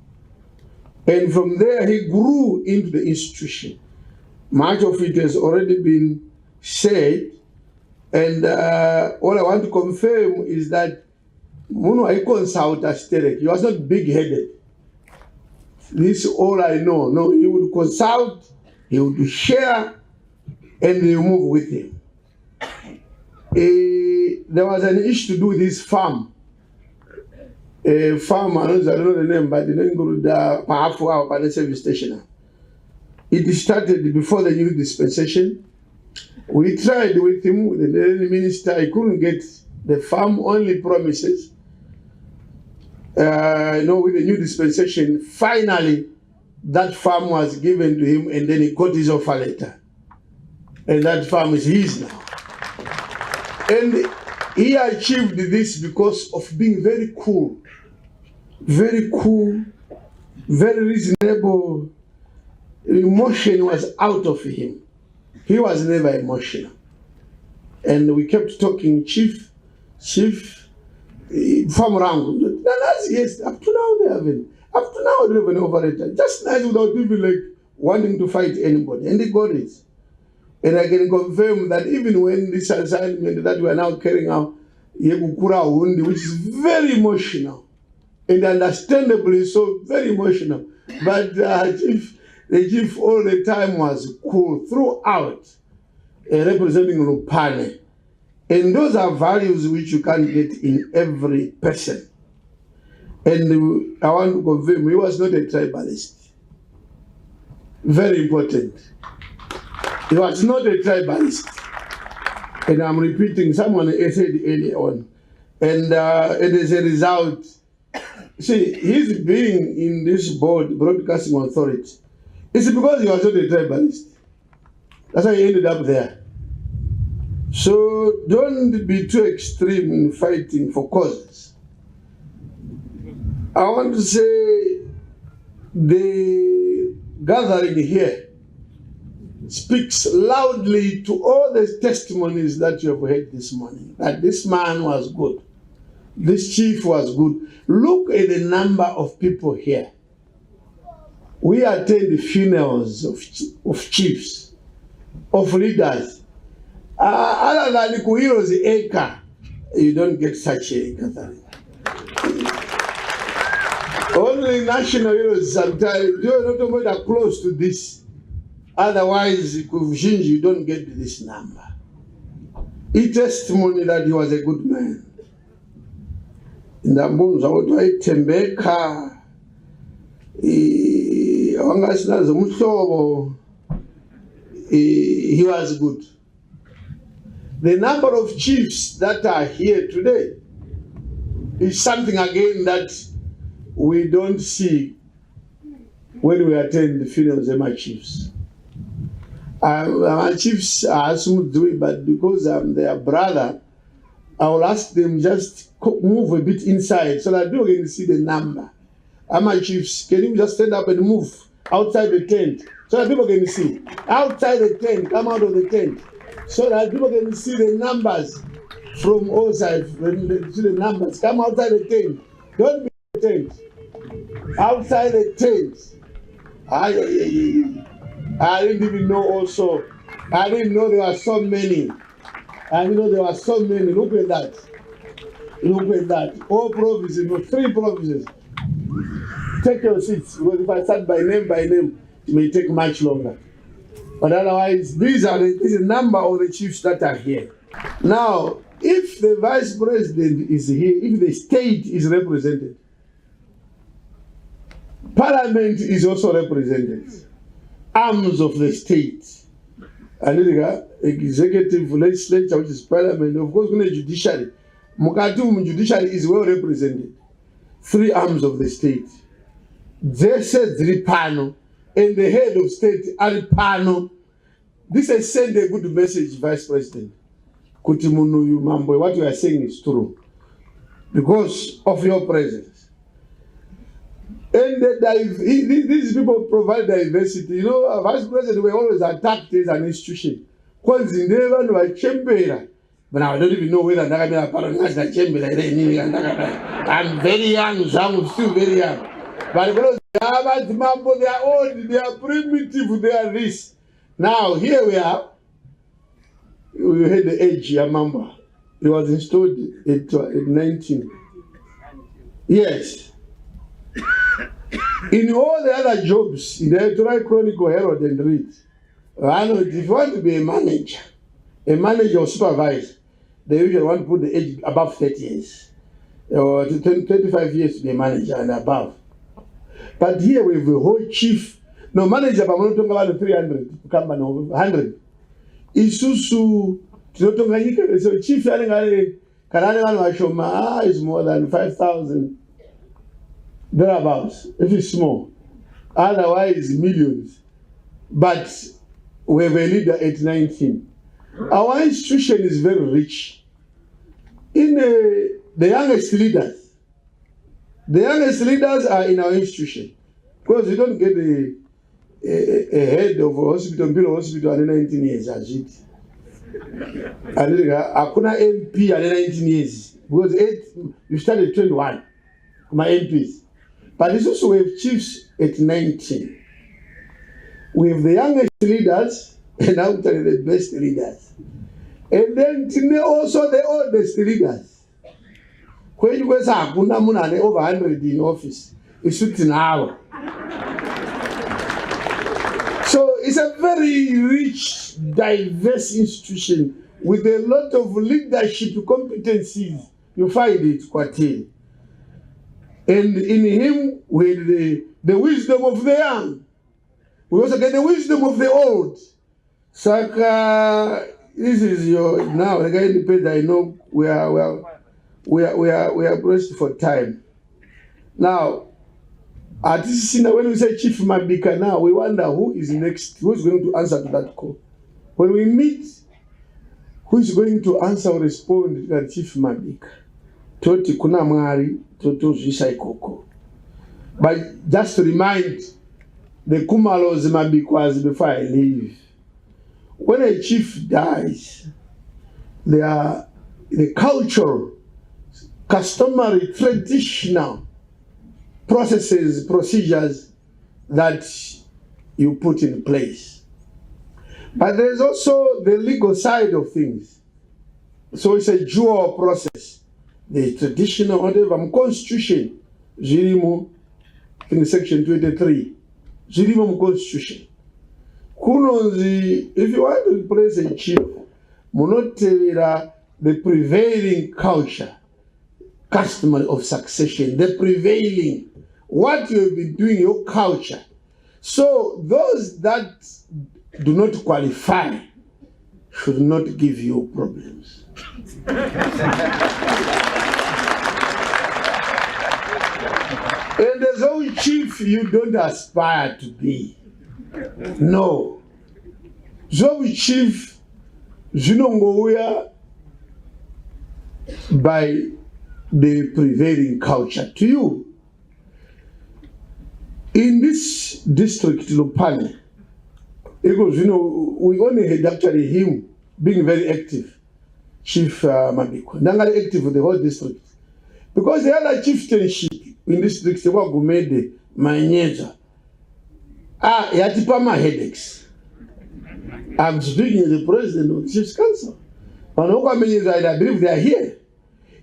And from there he grew into the institution. Much of it has already been said. And all I want to confirm is that Muno I consult Asterek. He was not big-headed. This is all I know. No, he would consult, he would share, and they move with him. There was an issue to do with this farm. A farm, I don't know the name, but the name of the Pahafu service station. It started before the new dispensation. We tried with him, with the minister. I couldn't get the farm, only promises. With the new dispensation, finally, that farm was given to him, and then he got his offer letter. And that farm is his now. And he achieved this because of being very cool, very reasonable. Emotion was out of him. He was never emotional. And we kept talking, Chief, farm around. Yes, up to now they haven't. Up to now they have an operator. Just nice without even like wanting to fight anybody. And they got it. And I can confirm that even when this assignment that we are now carrying out, which is very emotional, and understandably so, very emotional. But the chief all the time was cool throughout, representing Lupane. And those are values which you can't get in every person. And I want to confirm, he was not a tribalist. Very important. He was not a tribalist. And I'm repeating, someone said earlier on. And as a result, see, his being in this board, broadcasting authority, it's because he was not a tribalist. That's why he ended up there. So don't be too extreme in fighting for causes. I want to say the gathering here speaks loudly to all the testimonies that you have heard this morning, that this man was good, this chief was good. Look at the number of people here. We attend the funerals of chiefs, of leaders. Other than Kuiro's acre, you don't get such a gathering. Only national heroes sometimes, you're not close to this. Otherwise, you don't get this number. It's testimony that he was a good man. In the bones, I would write Tembeka, he was good. The number of chiefs that are here today is something again that we don't see when we attend the funerals of my chiefs. My chiefs are smooth doing, but because I'm their brother, I will ask them just move a bit inside so that people can see the number. My chiefs, can you just stand up and move outside the tent so that people can see? Outside the tent, come out of the tent so that people can see the numbers from all sides. When they see the numbers, come outside the tent. Don't be in the tent. Outside the tent. I didn't even know also. I didn't know there were so many. I didn't know there were so many. Look at that. Look at that. All provinces, 3 provinces. Take your seats, because if I start by name, it may take much longer. But otherwise, this is a number of the chiefs that are here. Now, if the vice president is here, if the state is represented, parliament is also represented. Arms of the state. And the executive, legislature, which is parliament, of course, judiciary. Mukatu judiciary is well represented. 3 arms of the state. This is Lupane, and the head of state, Lupane. This has sent a good message, Vice President. Kutimunu Mambo, what you are saying is true. because of your presence. And these people provide diversity. You know, a vice president were always attacked as an institution. Because in never know a chamber. But now I don't even know whether I'm very young, I'm still very young. But because they are old, they are primitive, they are this. Now here we are. We had the age, I remember. It was installed at 19. Yes. In all the other jobs, in the Electoral Chronicle, Herald and read. I know if you want to be a manager or supervisor, they usually want to put the age above 30 years or 25 years to be a manager and above. But here we have a whole chief. No manager, but we're talking about 300, 100. Isusu, so chief is more than 5,000 thereabouts. If it's small, otherwise millions. But we have a leader at 19. Our institution is very rich. In the youngest leaders are in our institution, because you don't get a head of a hospital at 19 years as it. Akuna MP at 19 years because you started at 21. My MPs, but this also we have chiefs at 19. We have the youngest leaders and actually the best leaders, and then also the oldest leaders. When you guys are over 100 in office, it's shooting hour. So it's a very rich, diverse institution with a lot of leadership competencies. You find it, Kwate. And in him, with the wisdom of the young, we also get the wisdom of the old. Saka, this is your now. The guy in the page, I know we are pressed for time. Now, at this when we say Chief Mabika now, we wonder who is next, who is going to answer to that call. When we meet, who is going to answer or respond to that Chief Mabika? Toti kuna mwari, toto jisha ikoko. But just to remind the Kumalos Mabikwas before I leave, when a chief dies, there are the cultural, customary, traditional processes, procedures that you put in place. But there's also the legal side of things. So it's a dual process. The traditional, whatever, constitution, Jirimo, in section 23, Jirimo constitution. If you want to replace a chief, monotera the prevailing culture, customary of succession, the prevailing, what you have been doing, your culture. So those that do not qualify should not give you problems. And as old chief, you don't aspire to be. No. So chief, you don't go where by the prevailing culture to you. In this district, Lupane, because we only had actually him being very active, Chief Mabhikwa, Nangale active for the whole district. Because the other chieftainship in this district, they were Gumede, Manyeja. Yatipama headaches. I'm speaking to the president of the Chiefs Council. I believe they are here.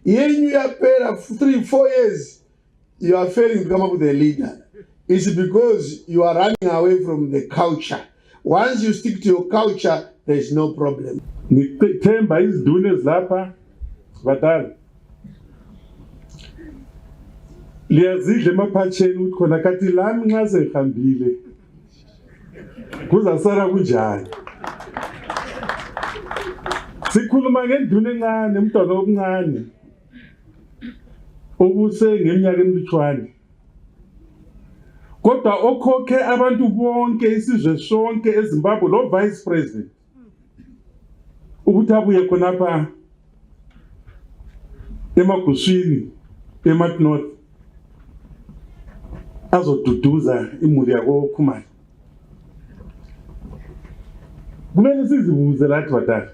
You are paid 3-4 years, you are failing to come up with a leader. It's because you are running away from the culture. Once you stick to your culture, there is no problem. Ngithemba iziduna ezilapha batala. Liyazidla emaphatsheni ukuthi khona kathi lami nxa sehambile kuzasala kunjani. Sikhuluma ngenduna encane, umntwana omncane obuse ngeminyaka emlutshwane. Kodwa okhokhe abantu bonke isizwe sonke eZimbabwe lo vice president ukuthi abuye khonapha emaguswini eMat North azoduduza imuli yako Khumalo. Kumele sizibuze lathi badala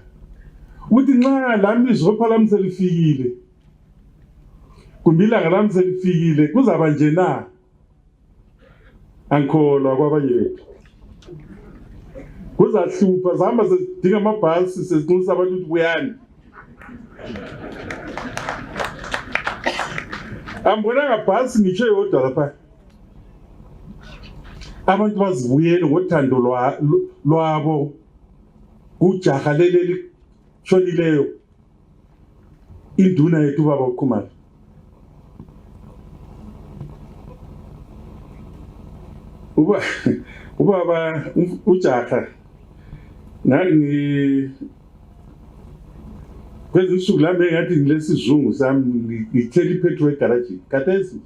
ukuthi nxa lami izopha lami selifikile kumbe ilanga lami selifikile kuzaba nje na ankholwa kwabanye bethu kuzahlupha zihamba sesidinga amabhasi sesinxusa abantu ukuthi buyani ambonanga bhasi ngitsho yodwa lapha abantu bazibuyele ngothando lwabo ujaha leli shonileyo induna yethu baba uKhumalo. Ubaba ujaha nani kwenza usuku lami ngathi ngilesizungu sami ngithela ipetrol egarage kathesi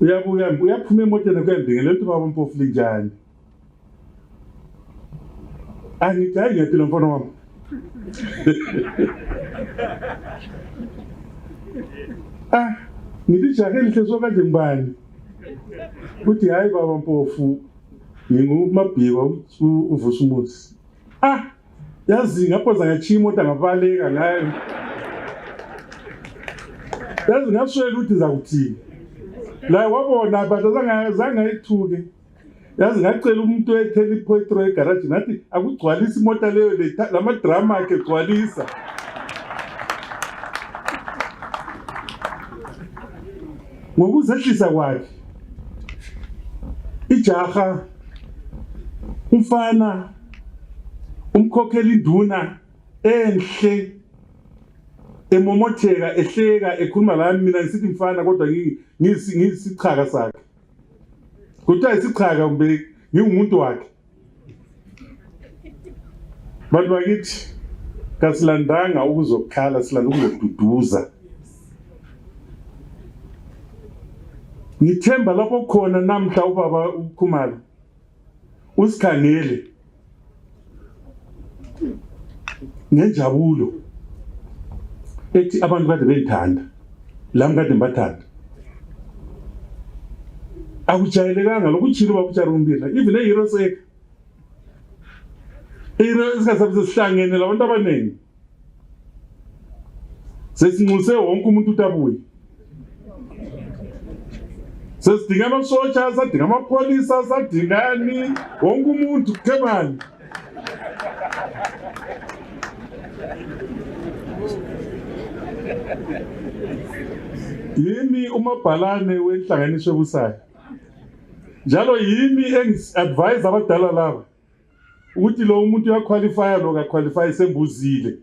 uyaphuma emotweni kuyandingela ukuthi baba Mpofu linjani angithi hayi ngiyaphila mfana wami ngithi jahe lihle sokanje ngibani uthi hayi baba Mpofu ngingumabhikwa uvusa umuzi yazi ngaphoza ngachiya imoto ngabaleka ngayo yazi ngaswela ukuthi zakuthini la wabona abantu azange ayithuke yazi ngacela umuntu ethela ipetrol egarage ngathi akugcwalisa imoto leyo lama drama akhe gcwalisa ngokuzehlisa kwakhe ijaha umfana umkhokheli induna enhle emomotheka ehleka ekhuluma lami mina ngisithi mfana kodwa ngisichaka sakhe kuthiwa isichaka kumbe ngingumuntu wakhe bantu bakithi kasilandanga ukuzokhala silanda ukuzoduduza ngithemba lapho khona namhla ubaba uKhumalo usikhangele ngenjabulo ethi abantu kade bethanda lami kade mbathanda akujayelekanga lokuchilo babucharumbila even ehero seka ehero isikhathi sihlangene labantu abaningi sesinxuse wonke umuntu utabuye sesidinga amasotsha sadinga amapolisa sadingani wonke umuntu kemani yimi umabhalane wenhlanganiso ebusayo njalo yimi engi-advise abadala laba ukuthi lo umuntu uyaqualifya lo kaqualify sembuzile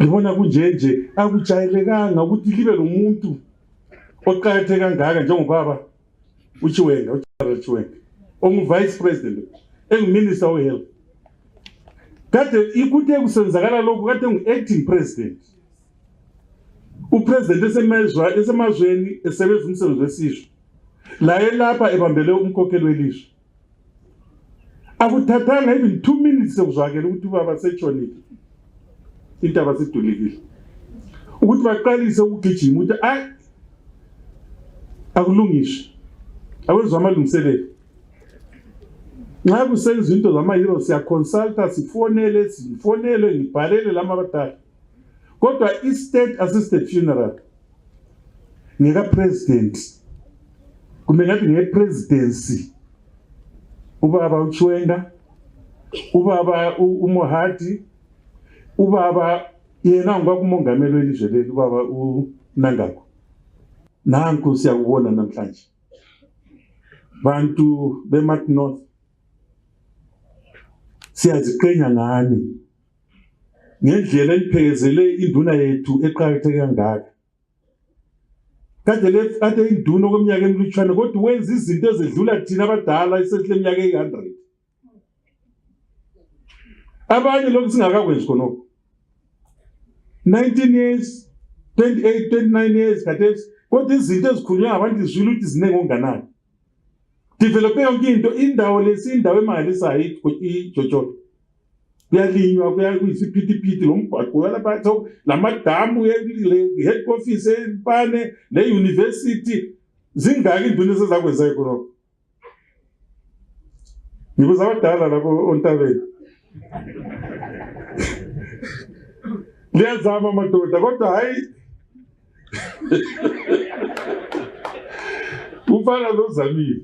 ngibona kunjenje akujayelekanga ukuthi libe lo muntu oqhatheke kangaka njengobaba uChiwenga ongu-vice president engu-minister we-health kade ikuthe kusenzakala lokhu kade ngu-acting president upresident esemazweni esebenza umsebenzi wesizwe laye lapha ebambele umkhokheli welizwe akuthathanga even 2 minutes sekuzwakela ukuthi ubaba setshonile into abasidulekile ukuthi baqalise ukugijima ukuthi akulungiswe awenziwa amalungiselelo nxa kusenza into zama-hero siyaconsulta sifonele ngibhalele lama abadala kodwa i-state assisted funeral ngeka-president kumbe ngathi nge-presidency ubaba uChiwenga ubaba uMohati ubaba yena ngwakumongameli welizwe leli ubaba uNangagwa nanku siyakubona namhlanje bantu beMat North siyaziqhenya ngani ngendlela eliphekezele induna yethu eqhatheke kangaka kade induna kweminyaka emilutshwane kodwa wenza izinto ezedlula thina abadala esehle eminyaka eyi-100 abanye lokhu singakakwenzi khonokho 19 years 28 29 years khathesi kodwa izinto ezikhulunywa ngabantu izwile ukuthi ziningi onganani develope yonke into indawo lesi indawo emangalisayo iJoJolo kuyalinywa kuyisiphithiphithi lo mgwaqo uyalapha so lamadamu head office eLupane le-university zingaki induna esezakwenza ekhonokho ngibuza abadala lapho ontabeni liyazama amadoda kodwa hayi ufana lozamile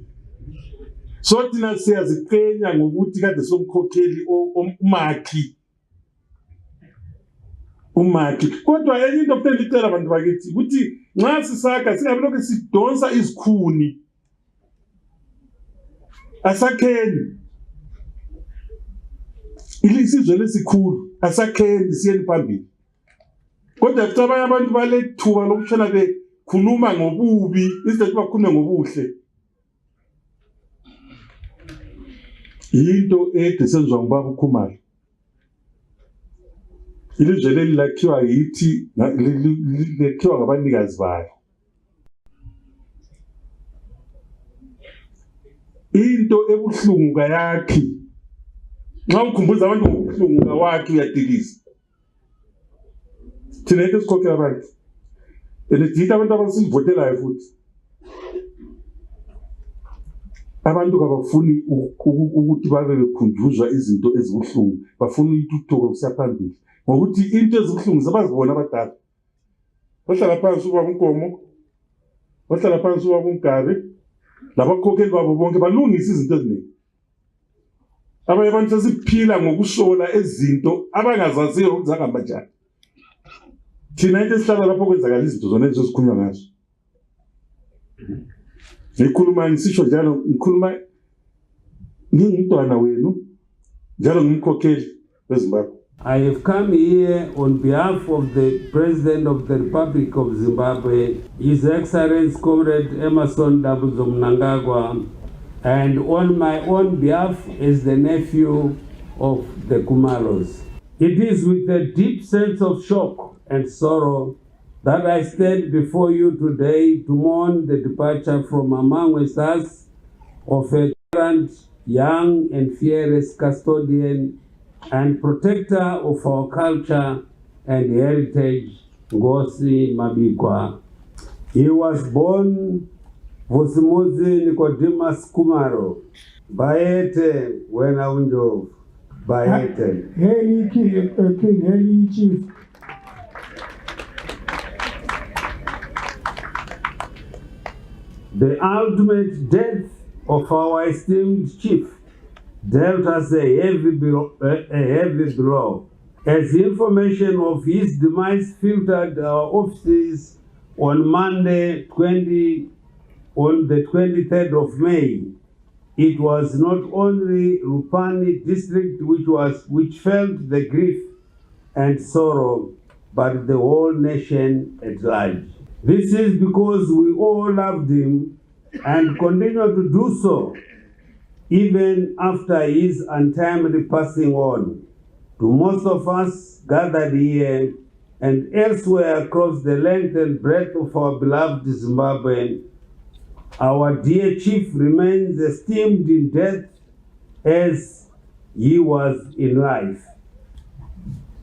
so thina siyaziqenya ngokuthi kade somkhokheli umakhi kodwa enye into okufanele icela abantu bakithi ukuthi nxa sisakha singabe lokhu sidonsa izikhuni asakheni isizwe lesikhulu asakheni siyeni phambili kodwa kuthi abanye abantu balethuba lokutshona bekhuluma ngobubi instead bakhulume ngobuhle into ede senziwa ngubaba uKhumalo ilizwe leli lakhiwa yithi lakhiwa ngabanikazi bayo into ebuhlungu kayakhi nxa ukhumbuza abantu ngobuhlungu kawakhi uyadiliza thina into esikhokhela abantu elidita abantu abasivotelayo futhi abantu kabafuni ukuthi babe bekhunjuzwa izinto ezibuhlungu bafuna intuthuko kusaphambili ngokuthi into ezibuhlungu zabazibona abadala bahlala phansi ubaba uNkomo bahlala phansi ubaba uNgabe labakhokheli babo bonke balungisa izinto eziningi abanye abantu sesiphila ngokusola ezinto abangazaziyo ukuthi zahamba njani thina into esihlala lapho kwenzakala izinto zona ezikhulunywa ngazo ngikhuluma ngisisho njalo ngikhuluma ngingumntwana wenu njalo ngumkhokheli weZimbabwe. I have come here on behalf of the President of the Republic of Zimbabwe, His Excellency Comrade Emerson Dabuzo Mnangagwa, and on my own behalf as the nephew of the Khumalos. It is with a deep sense of shock and sorrow that I stand before you today to mourn the departure from among us of a current, young and fearless custodian and protector of our culture and heritage, Chief Mabhikwa. He was born Vusimuzi Nicodemus Kumaro, Baete Wena Unjov, Baete. Hail King, hail Chief. The ultimate death of our esteemed chief dealt us a heavy blow. As information of his demise filtered our offices on Monday, on the 23rd of May, it was not only Lupane district which felt the grief and sorrow, but the whole nation at large. This is because we all loved him and continue to do so even after his untimely passing on. To most of us gathered here and elsewhere across the length and breadth of our beloved Zimbabwe, our dear chief remains esteemed in death as he was in life.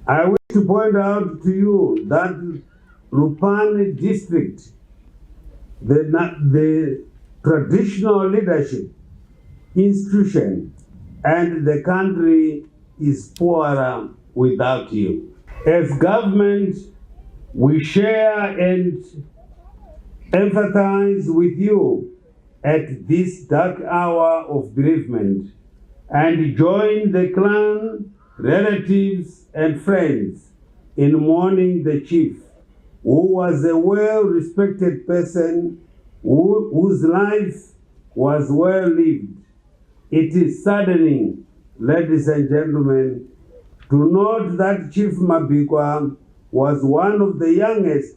I wish to point out to you that Lupane district, the traditional leadership institution and the country is poorer without you. As government, we share and empathize with you at this dark hour of bereavement and join the clan, relatives, and friends in mourning the chief, who was a well-respected person whose life was well lived. It is saddening, ladies and gentlemen, to note that Chief Mabhikwa was one of the youngest,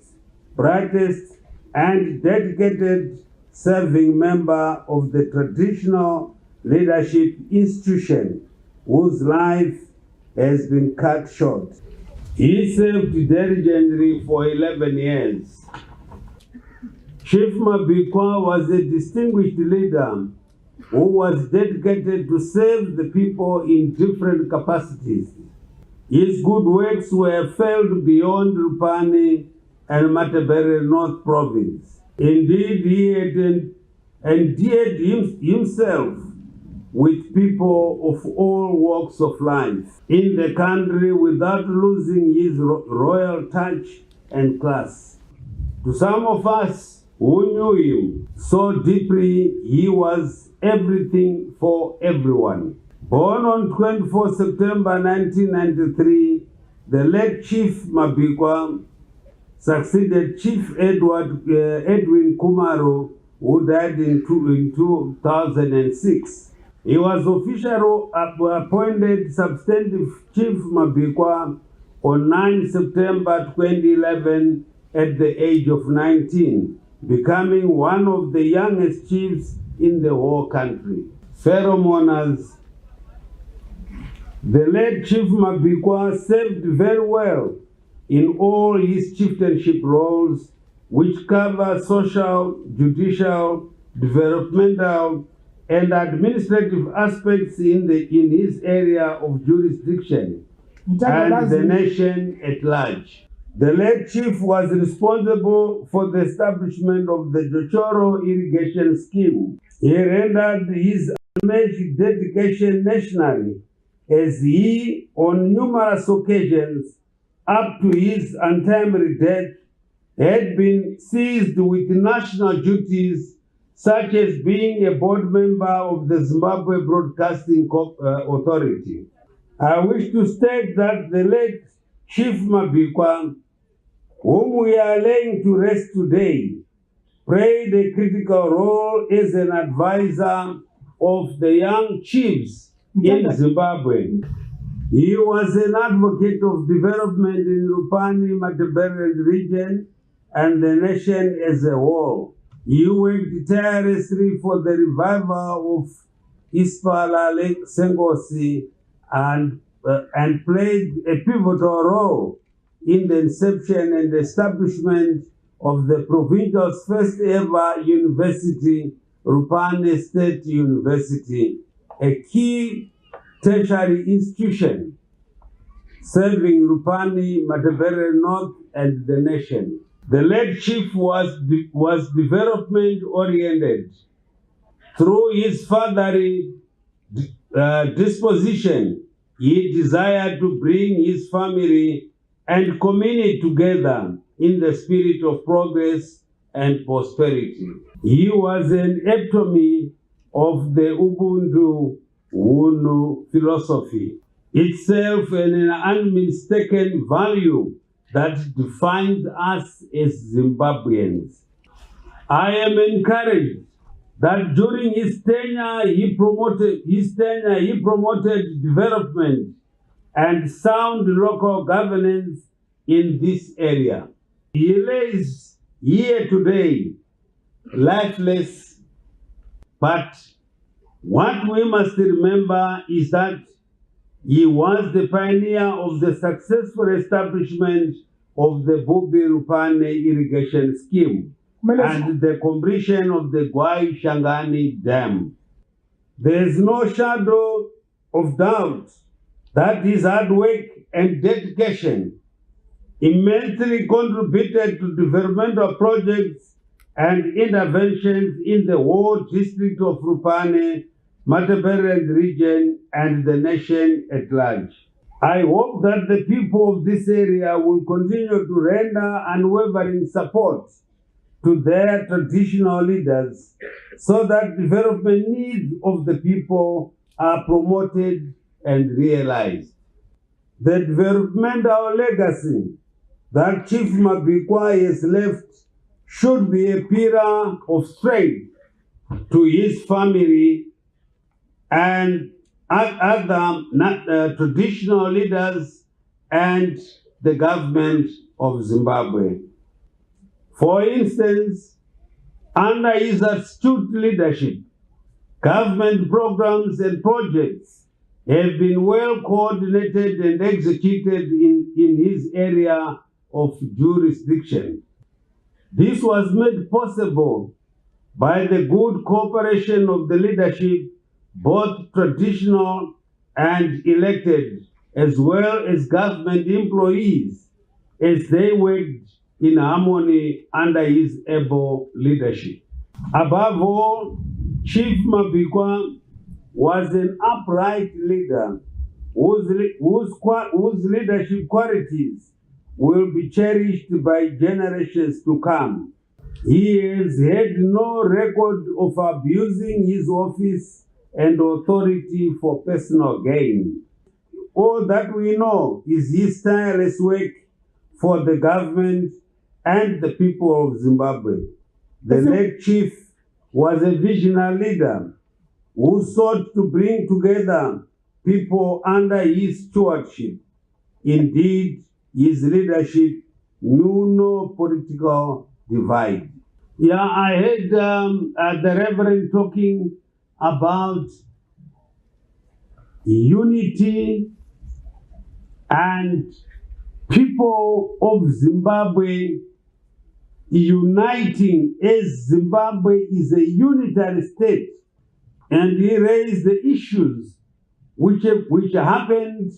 brightest, and dedicated serving member of the traditional leadership institution whose life has been cut short. He served diligently for 11 years. Chief Mabhikwa was a distinguished leader who was dedicated to serve the people in different capacities. His good works were felt beyond Lupane and Ndebele North Province. Indeed, he had endeared himself with people of all walks of life in the country without losing his royal touch and class. To some of us who knew him so deeply, he was everything for everyone. Born on 24 September 1993, the late Chief Mabhikwa succeeded Chief Edwin Kumaro, who died in 2006. He was officially appointed substantive Chief Mabhikwa on 9 September 2011 at the age of 19, becoming one of the youngest chiefs in the whole country. Fellow mourners, the late Chief Mabhikwa served very well in all his chieftainship roles, which cover social, judicial, developmental, and administrative aspects in his area of jurisdiction and the nation at large. The late chief was responsible for the establishment of the Jochoro irrigation scheme. He rendered his unmatched dedication nationally, as he, on numerous occasions, up to his untimely death, had been seized with national duties such as being a board member of the Zimbabwe Broadcasting Authority. I wish to state that the late Chief Mabhikwa, whom we are laying to rest today, played a critical role as an advisor of the young chiefs in Zimbabwe. He was an advocate of development in Lupane, Ndebele region, and the nation as a whole. He worked tirelessly for the revival of Ispala Sengosi and played a pivotal role in the inception and establishment of the provincial's first ever university, Lupane State University, a key tertiary institution serving Lupane, Ndebele North, and the nation. The late chief was development oriented. Through his fatherly disposition, he desired to bring his family and community together in the spirit of progress and prosperity. He was an epitome of the Ubuntu Wunu philosophy, itself an unmistaken value that defines us as Zimbabweans. I am encouraged that during his tenure he promoted development and sound local governance in this area. He lays here today lifeless, but what we must remember is that he was the pioneer of the successful establishment of the Bubi Lupane irrigation scheme and the completion of the Gwai Shangani Dam. There is no shadow of doubt that his hard work and dedication immensely contributed to developmental projects and interventions in the whole district of Lupane, Ndebele region, and the nation at large. I hope that the people of this area will continue to render unwavering support to their traditional leaders so that development needs of the people are promoted and realized. The developmental legacy that Chief Mabhikwa has left should be a pillar of strength to his family and other traditional leaders and the government of Zimbabwe. For instance, under his astute leadership, government programs and projects have been well coordinated and executed in his area of jurisdiction. This was made possible by the good cooperation of the leadership, both traditional and elected, as well as government employees, as they worked in harmony under his able leadership. Above all, Chief Mabhikwa was an upright leader whose leadership qualities will be cherished by generations to come. He has had no record of abusing his office and authority for personal gain. All that we know is his tireless work for the government and the people of Zimbabwe. The late chief was a visionary leader who sought to bring together people under his stewardship. Indeed, his leadership knew no political divide. Yeah, I heard the Reverend talking about unity and people of Zimbabwe uniting as Zimbabwe is a unitary state. And he raised the issues which happened,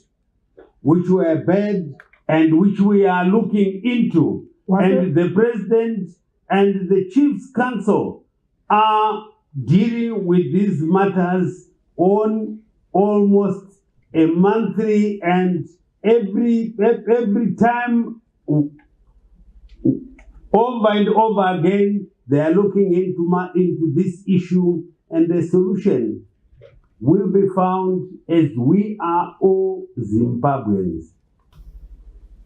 which were bad, and which we are looking into. And the president and the chief's council are dealing with these matters on almost a monthly, and every time over and over again they are looking into this issue, and the solution will be found as we are all Zimbabweans.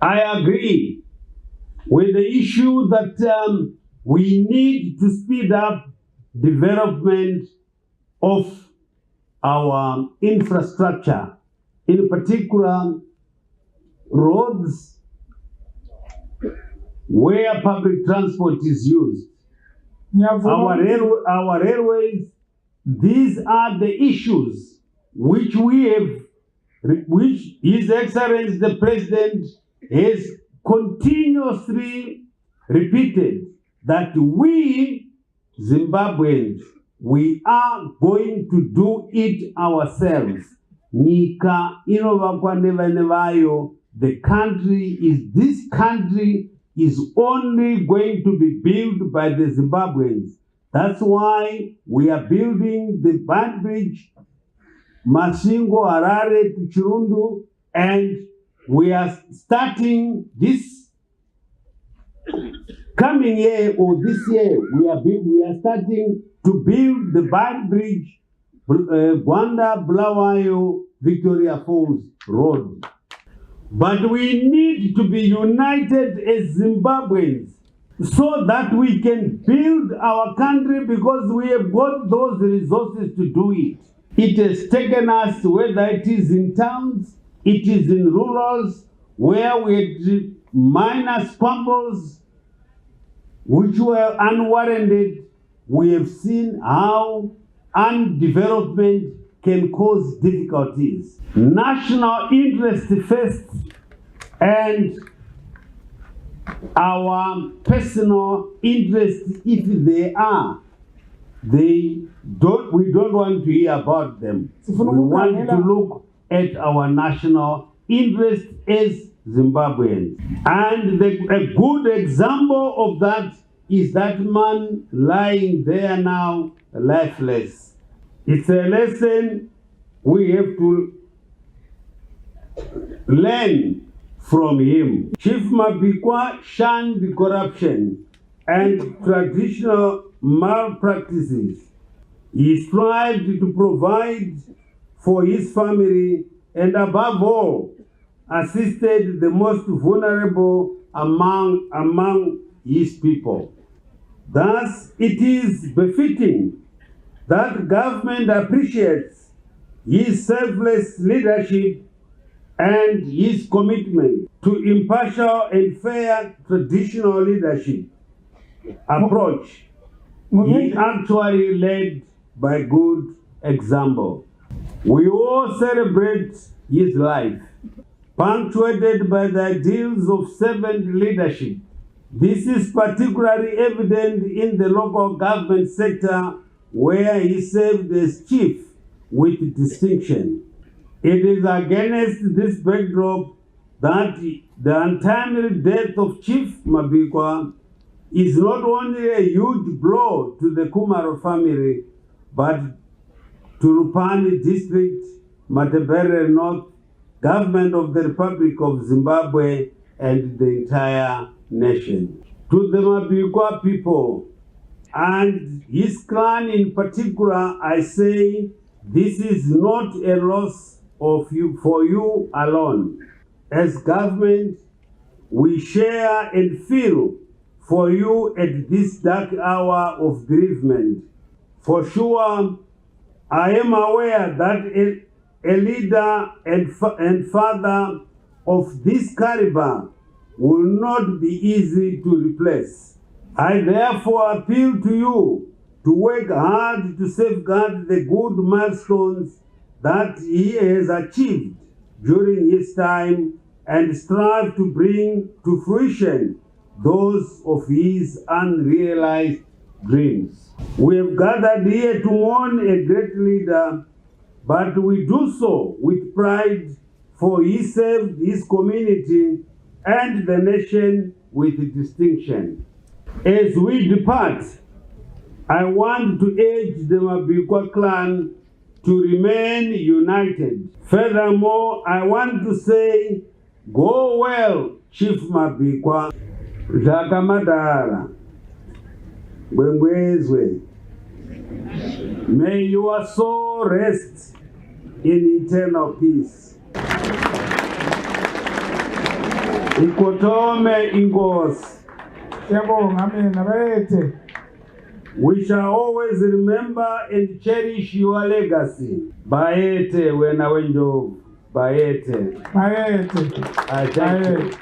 I agree with the issue that we need to speed up development of our infrastructure, in particular roads where public transport is used. Our railways, these are the issues which which His Excellency the President has continuously repeated that we Zimbabweans, we are going to do it ourselves. Nyika inovakwa nevayo. This country is only going to be built by the Zimbabweans. That's why we are building the band bridge, Masvingo, Harare to Chirundu, and we are starting this coming year or this year. We are starting to build the band bridge, Gwanda, Bulawayo, Victoria Falls Road. But we need to be united as Zimbabweans so that we can build our country, because we have got those resources to do it. It has taken us, whether it is in towns, it is in rurals, where we had minor squabbles which were unwarranted. We have seen how undevelopment can cause difficulties. National interest first, and our personal interest, if they are, we don't want to hear about them. We want to look at our national interest as Zimbabweans. And a good example of that is that man lying there now, lifeless. It's a lesson we have to learn from him. Chief Mabhikwa shunned corruption and traditional malpractices. He strived to provide for his family and, above all, assisted the most vulnerable among his people. Thus, it is befitting that government appreciates his selfless leadership and his commitment to impartial and fair traditional leadership approach. He actually led by good example. We all celebrate his life, punctuated by the ideals of servant leadership. This is particularly evident in the local government sector, where he served as chief with distinction. It is against this backdrop that the untimely death of Chief Mabhikwa is not only a huge blow to the Kumaro family, but to Lupane District, Ndebele North, Government of the Republic of Zimbabwe, and the entire nation. To the Mabhikwa people and his clan in particular, I say this is not a loss of you for you alone. As government, we share and feel for you at this dark hour of bereavement. For sure, I am aware that a leader and father of this caliber will not be easy to replace. I therefore appeal to you to work hard to safeguard the good milestones that he has achieved during his time and strive to bring to fruition those of his unrealized dreams. We have gathered here to mourn a great leader, but we do so with pride, for he served his community and the nation with distinction. As we depart, I want to urge the Mabhikwa clan to remain united. Furthermore, I want to say, go well, Chief Mabhikwa. Zakamadara, Gwengwezwe. May your soul rest in eternal peace. Ikotome ingos. We shall always remember and cherish your legacy. Baete wena wenjo. Baete. Baete. I thank you.